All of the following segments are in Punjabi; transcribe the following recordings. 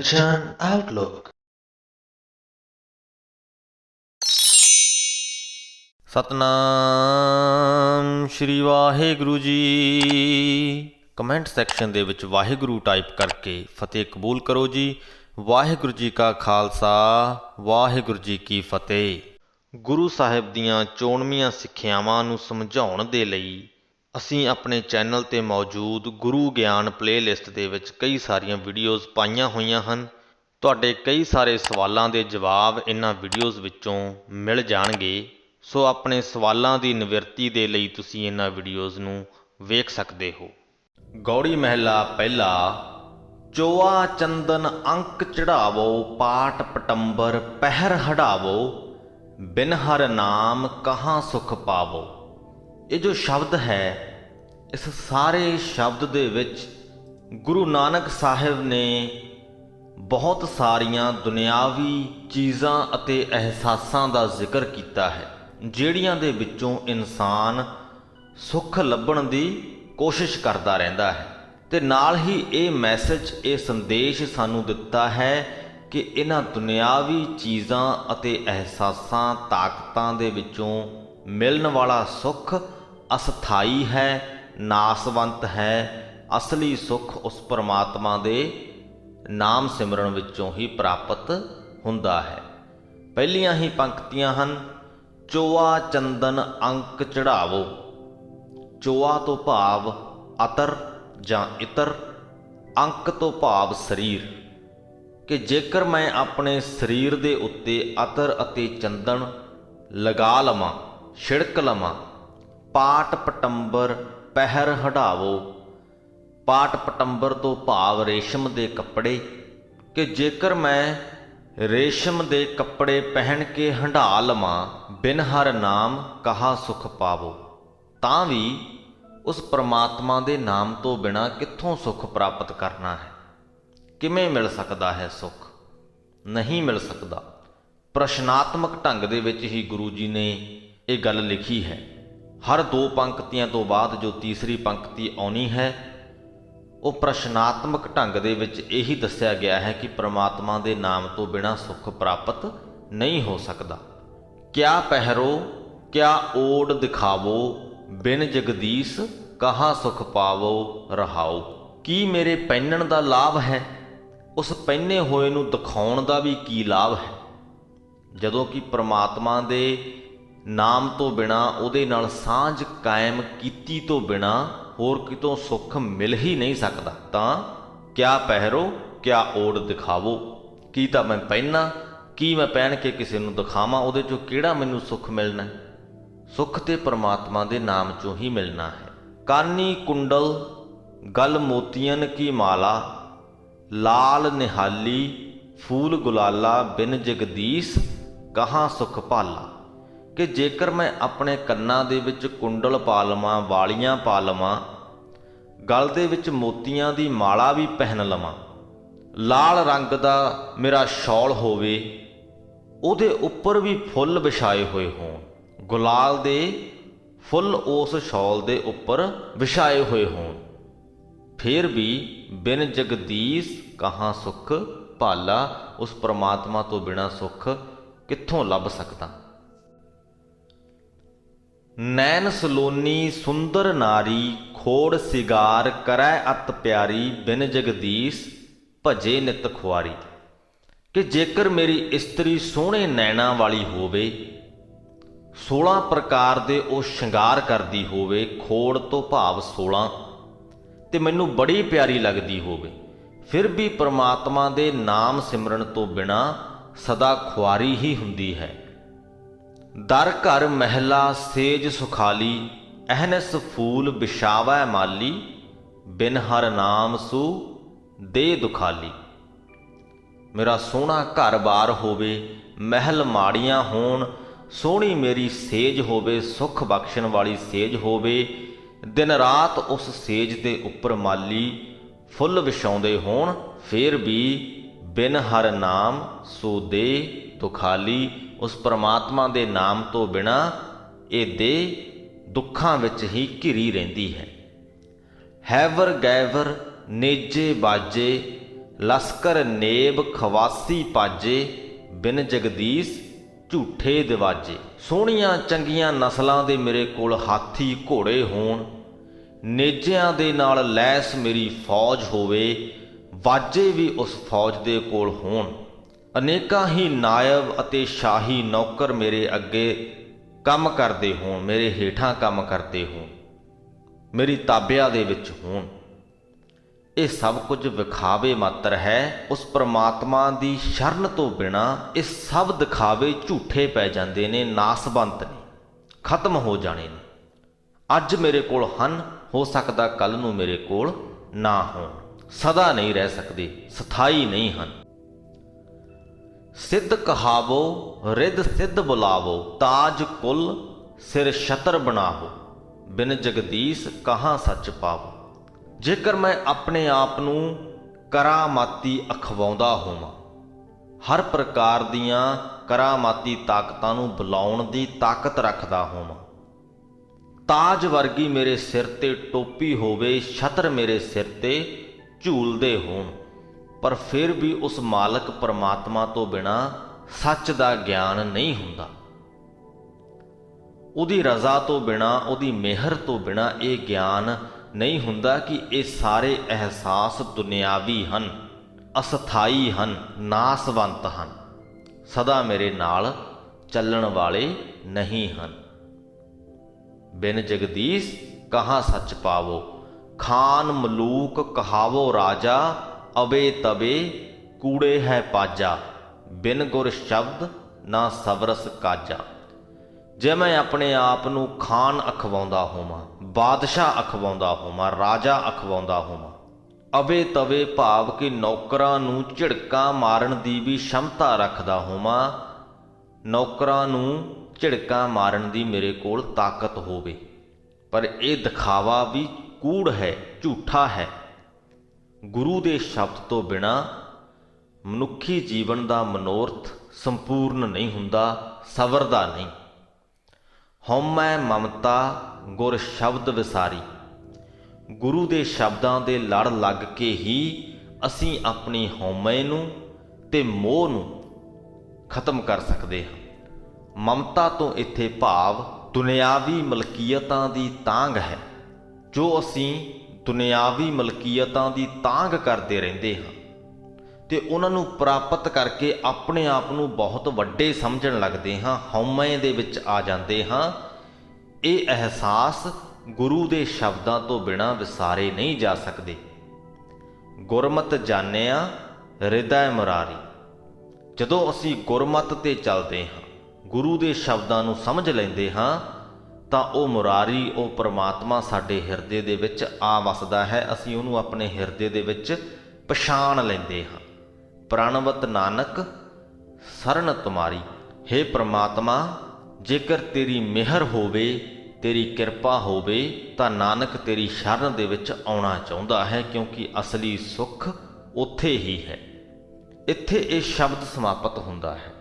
Attention Outlook। Satnam Shri Waheguru ji. Comment section ਦੇ ਵਿੱਚ ਵਾਹਿਗੁਰੂ ਟਾਈਪ ਕਰਕੇ ਫਤਿਹ ਕਬੂਲ ਕਰੋ ਜੀ। ਵਾਹਿਗੁਰੂ ਜੀ ਕਾ ਖਾਲਸਾ, ਵਾਹਿਗੁਰੂ ਜੀ ਕੀ ਫਤਿਹ। ਗੁਰੂ ਸਾਹਿਬ ਦੀਆਂ ਚੋਣਵੀਆਂ ਸਿੱਖਿਆਵਾਂ ਨੂੰ ਸਮਝਾਉਣ ਦੇ ਲਈ ਅਸੀਂ ਆਪਣੇ ਚੈਨਲ 'ਤੇ ਮੌਜੂਦ ਗੁਰੂ ਗਿਆਨ ਪਲੇਲਿਸਟ ਦੇ ਵਿੱਚ ਕਈ ਸਾਰੀਆਂ ਵੀਡੀਓਜ਼ ਪਾਈਆਂ ਹੋਈਆਂ ਹਨ। ਤੁਹਾਡੇ ਕਈ ਸਾਰੇ ਸਵਾਲਾਂ ਦੇ ਜਵਾਬ ਇਹਨਾਂ ਵੀਡੀਓਜ਼ ਵਿੱਚੋਂ ਮਿਲ ਜਾਣਗੇ। ਸੋ ਆਪਣੇ ਸਵਾਲਾਂ ਦੀ ਨਿਵਰਤੀ ਦੇ ਲਈ ਤੁਸੀਂ ਇਹਨਾਂ ਵੀਡੀਓਜ਼ ਨੂੰ ਵੇਖ ਸਕਦੇ ਹੋ। ਗੌੜੀ ਮਹਿਲਾ ਪਹਿਲਾ। ਚੋਆ ਚੰਦਨ ਅੰਕ ਚੜਾਵੋ, ਪਾਟ ਪਟੰਬਰ ਪਹਿਰ ਹੜਾਵੋ, ਬਿਨ ਹਰ ਨਾਮ ਕਹਾਂ ਸੁਖ ਪਾਵੋ। ਇਹ ਜੋ ਸ਼ਬਦ ਹੈ, ਇਸ ਸਾਰੇ ਸ਼ਬਦ ਦੇ ਵਿੱਚ ਗੁਰੂ ਨਾਨਕ ਸਾਹਿਬ ਨੇ ਬਹੁਤ ਸਾਰੀਆਂ ਦੁਨਿਆਵੀ ਚੀਜ਼ਾਂ ਅਤੇ ਅਹਿਸਾਸਾਂ ਦਾ ਜ਼ਿਕਰ ਕੀਤਾ ਹੈ, ਜਿਹੜੀਆਂ ਦੇ ਵਿੱਚੋਂ ਇਨਸਾਨ ਸੁੱਖ ਲੱਭਣ ਦੀ ਕੋਸ਼ਿਸ਼ ਕਰਦਾ ਰਹਿੰਦਾ ਹੈ। ਅਤੇ ਨਾਲ ਹੀ ਇਹ ਮੈਸੇਜ, ਇਹ ਸੰਦੇਸ਼ ਸਾਨੂੰ ਦਿੱਤਾ ਹੈ ਕਿ ਇਹਨਾਂ ਦੁਨਿਆਵੀ ਚੀਜ਼ਾਂ ਅਤੇ ਅਹਿਸਾਸਾਂ, ਤਾਕਤਾਂ ਦੇ ਵਿੱਚੋਂ ਮਿਲਣ ਵਾਲਾ ਸੁੱਖ ਅਸਥਾਈ ਹੈ, ਨਾਸਵੰਤ ਹੈ। ਅਸਲੀ ਸੁੱਖ ਉਸ ਪਰਮਾਤਮਾ ਦੇ ਨਾਮ ਸਿਮਰਨ ਵਿੱਚੋਂ ਹੀ ਪ੍ਰਾਪਤ ਹੁੰਦਾ ਹੈ। ਪਹਿਲੀਆਂ ਹੀ ਪੰਕਤੀਆਂ ਹਨ, ਚੋਆ ਚੰਦਨ ਅੰਕ ਚੜਾਵੋ। ਚੋਆ ਤੋਂ ਭਾਵ ਅਤਰ ਜਾਂ ਇਤਰ, ਅੰਕ ਤੋਂ ਭਾਵ ਸਰੀਰ। ਕਿ ਜੇਕਰ ਮੈਂ ਆਪਣੇ ਸਰੀਰ ਦੇ ਉੱਤੇ ਅਤਰ ਅਤੇ ਚੰਦਨ ਲਗਾ ਲਵਾਂ, ਛਿੜਕ ਲਵਾਂ। ਪਾਟ ਪਟੰਬਰ ਪਹਿਰ ਹੜਾਵੋ। ਪਾਟ ਪਟੰਬਰ ਤੋਂ ਭਾਵ ਰੇਸ਼ਮ ਦੇ ਕੱਪੜੇ। ਕਿ ਜੇਕਰ ਮੈਂ ਰੇਸ਼ਮ ਦੇ ਕੱਪੜੇ ਪਹਿਨ ਕੇ ਹੰਢਾ ਲਵਾਂ, ਬਿਨ ਹਰ ਨਾਮ ਕਹਾ ਸੁਖ ਪਾਵੋ, ਤਾਂ ਵੀ ਉਸ ਪਰਮਾਤਮਾ ਦੇ ਨਾਮ ਤੋਂ ਬਿਨਾਂ ਕਿੱਥੋਂ ਸੁੱਖ ਪ੍ਰਾਪਤ ਕਰਨਾ ਹੈ? ਕਿਵੇਂ ਮਿਲ ਸਕਦਾ ਹੈ ਸੁੱਖ? ਨਹੀਂ ਮਿਲ ਸਕਦਾ। ਪ੍ਰਸ਼ਨਾਤਮਕ ਢੰਗ ਦੇ ਵਿੱਚ ਹੀ ਗੁਰੂ ਜੀ ਨੇ ਇਹ ਗੱਲ ਲਿਖੀ ਹੈ। ਹਰ ਦੋ ਪੰਕਤੀਆਂ ਤੋਂ ਬਾਅਦ ਜੋ ਤੀਸਰੀ ਪੰਕਤੀ ਆਉਣੀ ਹੈ, ਉਹ ਪ੍ਰਸ਼ਨਾਤਮਕ ਢੰਗ ਦੇ ਵਿੱਚ ਇਹੀ ਦੱਸਿਆ ਗਿਆ ਹੈ ਕਿ ਪ੍ਰਮਾਤਮਾ ਦੇ ਨਾਮ ਤੋਂ ਬਿਨਾਂ ਸੁੱਖ ਪ੍ਰਾਪਤ ਨਹੀਂ ਹੋ ਸਕਦਾ। ਕਿਆ ਪਹਿਰੋ ਕਿਆ ਓੜ ਦਿਖਾਵੋ, ਬਿਨ ਜਗਦੀਸ਼ ਕਹਾਂ ਸੁਖ ਪਾਵੋ ਰਹਾਓ। ਕੀ ਮੇਰੇ ਪਹਿਨਣ ਦਾ ਲਾਭ ਹੈ? ਉਸ ਪਹਿਨੇ ਹੋਏ ਨੂੰ ਦਿਖਾਉਣ ਦਾ ਵੀ ਕੀ ਲਾਭ ਹੈ? ਜਦੋਂ ਕਿ ਪ੍ਰਮਾਤਮਾ ਦੇ ਨਾਮ ਤੋਂ ਬਿਨਾਂ, ਉਹਦੇ ਨਾਲ ਸਾਂਝ ਕਾਇਮ ਕੀਤੀ ਤੋਂ ਬਿਨਾਂ ਹੋਰ ਕਿਤੋਂ ਸੁੱਖ ਮਿਲ ਹੀ ਨਹੀਂ ਸਕਦਾ। ਤਾਂ ਕਿਆ ਪਹਿਰੋ ਕਿਆ ਓੜ ਦਿਖਾਵੋ। ਕੀ ਤਾਂ ਮੈਂ ਪਹਿਨਾਂ, ਕੀ ਮੈਂ ਪਹਿਨ ਕੇ ਕਿਸੇ ਨੂੰ ਦਿਖਾਵਾਂ? ਉਹਦੇ 'ਚੋਂ ਕਿਹੜਾ ਮੈਨੂੰ ਸੁੱਖ ਮਿਲਣਾ? ਸੁੱਖ ਤੇ ਪਰਮਾਤਮਾ ਦੇ ਨਾਮ 'ਚੋਂ ਹੀ ਮਿਲਣਾ ਹੈ। ਕਾਨੀ ਕੁੰਡਲ ਗਲ ਮੋਤੀਅਨ ਕੀ ਮਾਲਾ, ਲਾਲ ਨਿਹਾਲੀ ਫੂਲ ਗੁਲਾਲਾ, ਬਿਨ ਜਗਦੀਸ਼ ਕਹਾਂ ਸੁਖ ਭਾਲਾ। ਕਿ ਜੇਕਰ ਮੈਂ ਆਪਣੇ ਕੰਨਾਂ ਦੇ ਵਿੱਚ ਕੁੰਡਲ ਪਾ ਲਵਾਂ, ਵਾਲੀਆਂ ਪਾ ਲਵਾਂ, ਗਲ ਦੇ ਵਿੱਚ ਮੋਤੀਆਂ ਦੀ ਮਾਲਾ ਵੀ ਪਹਿਨ ਲਵਾਂ, ਲਾਲ ਰੰਗ ਦਾ ਮੇਰਾ ਸ਼ਾਲ ਹੋਵੇ, ਉਹਦੇ ਉੱਪਰ ਵੀ ਫੁੱਲ ਵਿਛਾਏ ਹੋਏ ਹੋਣ, ਗੁਲਾਲ ਦੇ ਫੁੱਲ ਉਸ ਸ਼ਾਲ ਦੇ ਉੱਪਰ ਵਿਛਾਏ ਹੋਏ ਹੋਣ, ਫਿਰ ਵੀ ਬਿਨ ਜਗਦੀਸ਼ ਕਹਾਂ ਸੁਖ ਭਾਲਾ, ਉਸ ਪਰਮਾਤਮਾ ਤੋਂ ਬਿਨਾਂ ਸੁੱਖ ਕਿੱਥੋਂ ਲੱਭ ਸਕਦਾ? ਨੈਣ ਸਲੋਨੀ ਸੁੰਦਰ ਨਾਰੀ, ਖੋੜ ਸਿਗਾਰ ਕਰੈ ਅਤ ਪਿਆਰੀ, ਬਿਨ ਜਗਦੀਸ਼ ਭਜੇ ਨਿਤ ਖੁਆਰੀ। ਕਿ ਜੇਕਰ ਮੇਰੀ ਇਸਤਰੀ ਸੋਹਣੇ ਨੈਣਾ ਵਾਲੀ ਹੋਵੇ, 16 ਪ੍ਰਕਾਰ ਦੇ ਉਹ ਸ਼ਿੰਗਾਰ ਕਰਦੀ ਹੋਵੇ, ਖੋੜ ਤੋਂ ਭਾਵ 16, ਤੇ ਮੈਨੂੰ ਬੜੀ ਪਿਆਰੀ ਲੱਗਦੀ ਹੋਵੇ, ਫਿਰ ਵੀ ਪ੍ਰਮਾਤਮਾ ਦੇ ਨਾਮ ਸਿਮਰਨ ਤੋਂ ਬਿਨਾਂ ਸਦਾ ਖੁਆਰੀ ਹੀ ਹੁੰਦੀ ਹੈ। ਦਰ ਘਰ ਮਹਿਲਾ ਸੇਜ ਸੁਖਾਲੀ, ਅਹਨਸ ਫੂਲ ਵਿਛਾਵੈ ਮਾਲੀ, ਬਿਨ ਹਰ ਨਾਮ ਸੂ ਦੇ ਦੁਖਾਲੀ। ਮੇਰਾ ਸੋਹਣਾ ਘਰ-ਬਾਰ ਹੋਵੇ, ਮਹਿਲ ਮਾੜੀਆਂ ਹੋਣ, ਸੋਹਣੀ ਮੇਰੀ ਸੇਜ ਹੋਵੇ, ਸੁੱਖ ਬਖਸ਼ਣ ਵਾਲੀ ਸੇਜ ਹੋਵੇ, ਦਿਨ ਰਾਤ ਉਸ ਸੇਜ ਦੇ ਉੱਪਰ ਮਾਲੀ ਫੁੱਲ ਵਿਛਾਉਂਦੇ ਹੋਣ, ਫਿਰ ਵੀ ਬਿਨ ਹਰ ਨਾਮ ਸੋ ਦੇ ਦੁਖਾਲੀ। ਉਸ ਪਰਮਾਤਮਾ ਦੇ ਨਾਮ ਤੋਂ ਬਿਨਾਂ ਇਹ ਦੇਹ ਦੁੱਖਾਂ ਵਿੱਚ ਹੀ ਘਿਰੀ ਰਹਿੰਦੀ ਹੈ। ਹੈਵਰ ਗੈਵਰ ਨੇਜੇ ਬਾਜੇ, ਲਸਕਰ ਨੇਬ ਖਵਾਸੀ ਪਾਜੇ, ਬਿਨ ਜਗਦੀਸ਼ ਝੂਠੇ ਦਿਵਾਜੇ। ਸੋਹਣੀਆਂ ਚੰਗੀਆਂ ਨਸਲਾਂ ਦੇ ਮੇਰੇ ਕੋਲ ਹਾਥੀ ਘੋੜੇ ਹੋਣ, ਨੇਜਿਆਂ ਦੇ ਨਾਲ ਲੈਸ ਮੇਰੀ ਫੌਜ ਹੋਵੇ, ਵਾਜੇ ਵੀ ਉਸ ਫੌਜ ਦੇ ਕੋਲ ਹੋਣ। ਅਨੇਕਾਂ ਹੀ ਨਾਇਬ ਅਤੇ ਸ਼ਾਹੀ ਨੌਕਰ ਮੇਰੇ ਅੱਗੇ ਕੰਮ ਕਰਦੇ ਹੋਣ, ਮੇਰੇ ਹੇਠਾਂ ਕੰਮ ਕਰਦੇ ਹੋਣ, ਮੇਰੀ ਤਾਬਿਆ ਦੇ ਵਿੱਚ ਹੋਣ। ਇਹ ਸਭ ਕੁਝ ਵਿਖਾਵੇ ਮਾਤਰ ਹੈ। ਉਸ ਪ੍ਰਮਾਤਮਾ ਦੀ ਸ਼ਰਨ ਤੋਂ ਬਿਨਾਂ ਇਹ ਸਭ ਦਿਖਾਵੇ ਝੂਠੇ ਪੈ ਜਾਂਦੇ ਨੇ, ਨਾਸਵੰਤ ਨੇ, ਖਤਮ ਹੋ ਜਾਣੇ ਨੇ। ਅੱਜ ਮੇਰੇ ਕੋਲ ਹਨ, ਹੋ ਸਕਦਾ ਕੱਲ ਨੂੰ ਮੇਰੇ ਕੋਲ ਨਾ ਹੋਣ, ਸਦਾ ਨਹੀਂ ਰਹਿ ਸਕਦੇ, ਸਥਾਈ ਨਹੀਂ ਹਨ। ਸਿੱਧ ਕਹਾਵੋ ਰਿੱਧ ਸਿੱਧ ਬੁਲਾਵੋ, ਤਾਜ ਕੁਲ ਸਿਰ ਛਤਰ ਬਣਾਵੋ, ਬਿਨ ਜਗਦੀਸ਼ ਕਹਾਂ ਸੱਚ ਪਾਵੋ। ਜੇਕਰ ਮੈਂ ਆਪਣੇ ਆਪ ਨੂੰ ਕਰਾਮਾਤੀ ਅਖਵਾਉਂਦਾ ਹੋਵਾਂ, ਹਰ ਪ੍ਰਕਾਰ ਦੀਆਂ ਕਰਾਮਾਤੀ ਤਾਕਤਾਂ ਨੂੰ ਬੁਲਾਉਣ ਦੀ ਤਾਕਤ ਰੱਖਦਾ ਹੋਵਾਂ, ਤਾਜ ਵਰਗੀ ਮੇਰੇ ਸਿਰ ਤੇ ਟੋਪੀ ਹੋਵੇ, ਛਤਰ ਮੇਰੇ ਸਿਰ ਤੇ ਝੂਲਦੇ ਹੋਣ, ਪਰ ਫਿਰ ਵੀ ਉਸ ਮਾਲਕ ਪਰਮਾਤਮਾ ਤੋਂ ਬਿਨਾਂ ਸੱਚ ਦਾ ਗਿਆਨ ਨਹੀਂ ਹੁੰਦਾ। ਉਹਦੀ ਰਜ਼ਾ ਤੋਂ ਬਿਨਾਂ, ਉਹਦੀ ਮਿਹਰ ਤੋਂ ਬਿਨਾਂ ਇਹ ਗਿਆਨ ਨਹੀਂ ਹੁੰਦਾ ਕਿ ਇਹ ਸਾਰੇ ਅਹਿਸਾਸ ਦੁਨਿਆਵੀ ਹਨ, ਅਸਥਾਈ ਹਨ, ਨਾਸਵੰਤ ਹਨ, ਸਦਾ ਮੇਰੇ ਨਾਲ ਚੱਲਣ ਵਾਲੇ ਨਹੀਂ ਹਨ। ਬਿਨ ਜਗਦੀਸ਼ ਕਹਾਂ ਸੱਚ ਪਾਵੋ, ਖਾਨ ਮਲੂਕ ਕਹਾਵੋ ਰਾਜਾ, ਅਵੇ ਤਵੇ ਕੂੜੇ ਹੈ ਪਾਜਾ, ਬਿਨ ਗੁਰ ਸ਼ਬਦ ਨਾ ਸਬਰਸ ਕਾਜਾ। ਜੇ ਮੈਂ ਆਪਣੇ ਆਪ ਨੂੰ ਖਾਨ ਅਖਵਾਉਂਦਾ ਹੋਵਾਂ, ਬਾਦਸ਼ਾਹ ਅਖਵਾਉਂਦਾ ਹੋਵਾਂ, ਰਾਜਾ ਅਖਵਾਉਂਦਾ ਹੋਵਾਂ, ਅਵੇ ਤਵੇ ਭਾਵ ਕਿ ਨੌਕਰਾਂ ਨੂੰ ਝਿੜਕਾਂ ਮਾਰਨ ਦੀ ਵੀ ਸ਼ਮਤਾ ਰੱਖਦਾ ਹੋਵਾਂ, ਨੌਕਰਾਂ ਨੂੰ ਝਿੜਕਾਂ ਮਾਰਨ ਦੀ ਮੇਰੇ ਕੋਲ ਤਾਕਤ ਹੋਵੇ, ਪਰ ਇਹ ਦਿਖਾਵਾ ਵੀ ਕੂੜ ਹੈ, ਝੂਠਾ ਹੈ। ਗੁਰੂ ਦੇ ਸ਼ਬਦ ਤੋਂ ਬਿਨਾਂ ਮਨੁੱਖੀ ਜੀਵਨ ਦਾ ਮਨੋਰਥ ਸੰਪੂਰਨ ਨਹੀਂ ਹੁੰਦਾ, ਸਵਰਦਾ ਨਹੀਂ। ਹਉਮੈ ਮਮਤਾ ਗੁਰ ਸ਼ਬਦ ਵਿਸਾਰੀ, ਗੁਰੂ ਦੇ ਸ਼ਬਦਾਂ ਦੇ ਲੜ ਲੱਗ ਕੇ ਹੀ ਅਸੀਂ ਆਪਣੀ ਹਉਮੈ ਨੂੰ ਤੇ ਮੋਹ ਨੂੰ ਖਤਮ ਕਰ ਸਕਦੇ ਹਾਂ। ਮਮਤਾ ਤੋਂ ਇੱਥੇ ਭਾਵ ਦੁਨਿਆਵੀ ਮਲਕੀਅਤਾਂ ਦੀ ਤਾਂਘ ਹੈ। ਜੋ ਅਸੀਂ ਦੁਨਿਆਵੀ ਮਲਕੀਅਤਾਂ ਦੀ ਤਾਂਘ ਕਰਦੇ ਰਹਿੰਦੇ ਹਾਂ ਤੇ ਉਹਨਾਂ ਨੂੰ ਪ੍ਰਾਪਤ ਕਰਕੇ ਆਪਣੇ ਆਪ ਨੂੰ ਬਹੁਤ ਵੱਡੇ ਸਮਝਣ ਲੱਗਦੇ ਹਾਂ, ਹਉਮੈ ਦੇ ਵਿੱਚ ਆ ਜਾਂਦੇ ਹਾਂ। ਇਹ ਅਹਿਸਾਸ ਗੁਰੂ ਦੇ ਸ਼ਬਦਾਂ ਤੋਂ ਬਿਨਾਂ ਵਿਸਾਰੇ ਨਹੀਂ ਜਾ ਸਕਦੇ। ਗੁਰਮਤਿ ਜਾਣਿਆ ਹਿਰਦੈ ਮੁਰਾਰੀ, ਜਦੋਂ ਅਸੀਂ ਗੁਰਮਤਿ ਤੇ ਚੱਲਦੇ ਹਾਂ, ਗੁਰੂ ਦੇ ਸ਼ਬਦਾਂ ਨੂੰ ਸਮਝ ਲੈਂਦੇ ਹਾਂ, ਤਾਂ ਉਹ ਮੁਰਾਰੀ, ਉਹ ਪਰਮਾਤਮਾ ਸਾਡੇ ਹਿਰਦੇ ਦੇ ਵਿੱਚ ਆ ਵਸਦਾ ਹੈ। ਅਸੀਂ ਉਹਨੂੰ ਆਪਣੇ ਹਿਰਦੇ ਦੇ ਵਿੱਚ ਪਛਾਣ ਲੈਂਦੇ ਹਾਂ। ਪ੍ਰਣਵਤ ਨਾਨਕ ਸਰਨ ਤੁਮਾਰੀ, ਹੇ ਪ੍ਰਮਾਤਮਾ, ਜੇਕਰ ਤੇਰੀ ਮਿਹਰ ਹੋਵੇ, ਤੇਰੀ ਕਿਰਪਾ ਹੋਵੇ, ਤਾਂ ਨਾਨਕ ਤੇਰੀ ਸ਼ਰਨ ਦੇ ਵਿੱਚ ਆਉਣਾ ਚਾਹੁੰਦਾ ਹੈ, ਕਿਉਂਕਿ ਅਸਲੀ ਸੁੱਖ ਉੱਥੇ ਹੀ ਹੈ। ਇੱਥੇ ਇਹ ਸ਼ਬਦ ਸਮਾਪਤ ਹੁੰਦਾ ਹੈ।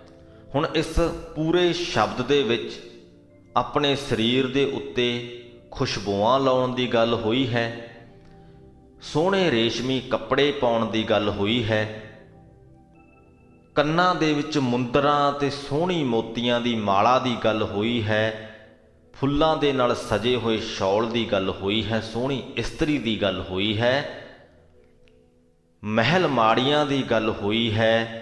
ਹੁਣ ਇਸ ਪੂਰੇ ਸ਼ਬਦ ਦੇ ਵਿੱਚ ਆਪਣੇ ਸਰੀਰ ਦੇ ਉੱਤੇ ਖੁਸ਼ਬੂਆਂ ਲਾਉਣ ਦੀ ਗੱਲ ਹੋਈ ਹੈ, ਸੋਹਣੇ ਰੇਸ਼ਮੀ ਕੱਪੜੇ ਪਾਉਣ ਦੀ ਗੱਲ ਹੋਈ ਹੈ, ਕੰਨਾਂ ਦੇ ਵਿੱਚ ਮੁੰਦਰਾਂ ਤੇ ਸੋਹਣੀ ਮੋਤੀਆਂ ਦੀ ਮਾਲਾ ਦੀ ਗੱਲ ਹੋਈ ਹੈ, ਫੁੱਲਾਂ ਦੇ ਨਾਲ ਸਜੇ ਹੋਏ ਸ਼ੌਲ ਦੀ ਗੱਲ ਹੋਈ ਹੈ, ਸੋਹਣੀ ਇਸਤਰੀ ਦੀ ਗੱਲ ਹੋਈ ਹੈ, ਮਹਿਲ ਮਾੜੀਆਂ ਦੀ ਗੱਲ ਹੋਈ ਹੈ,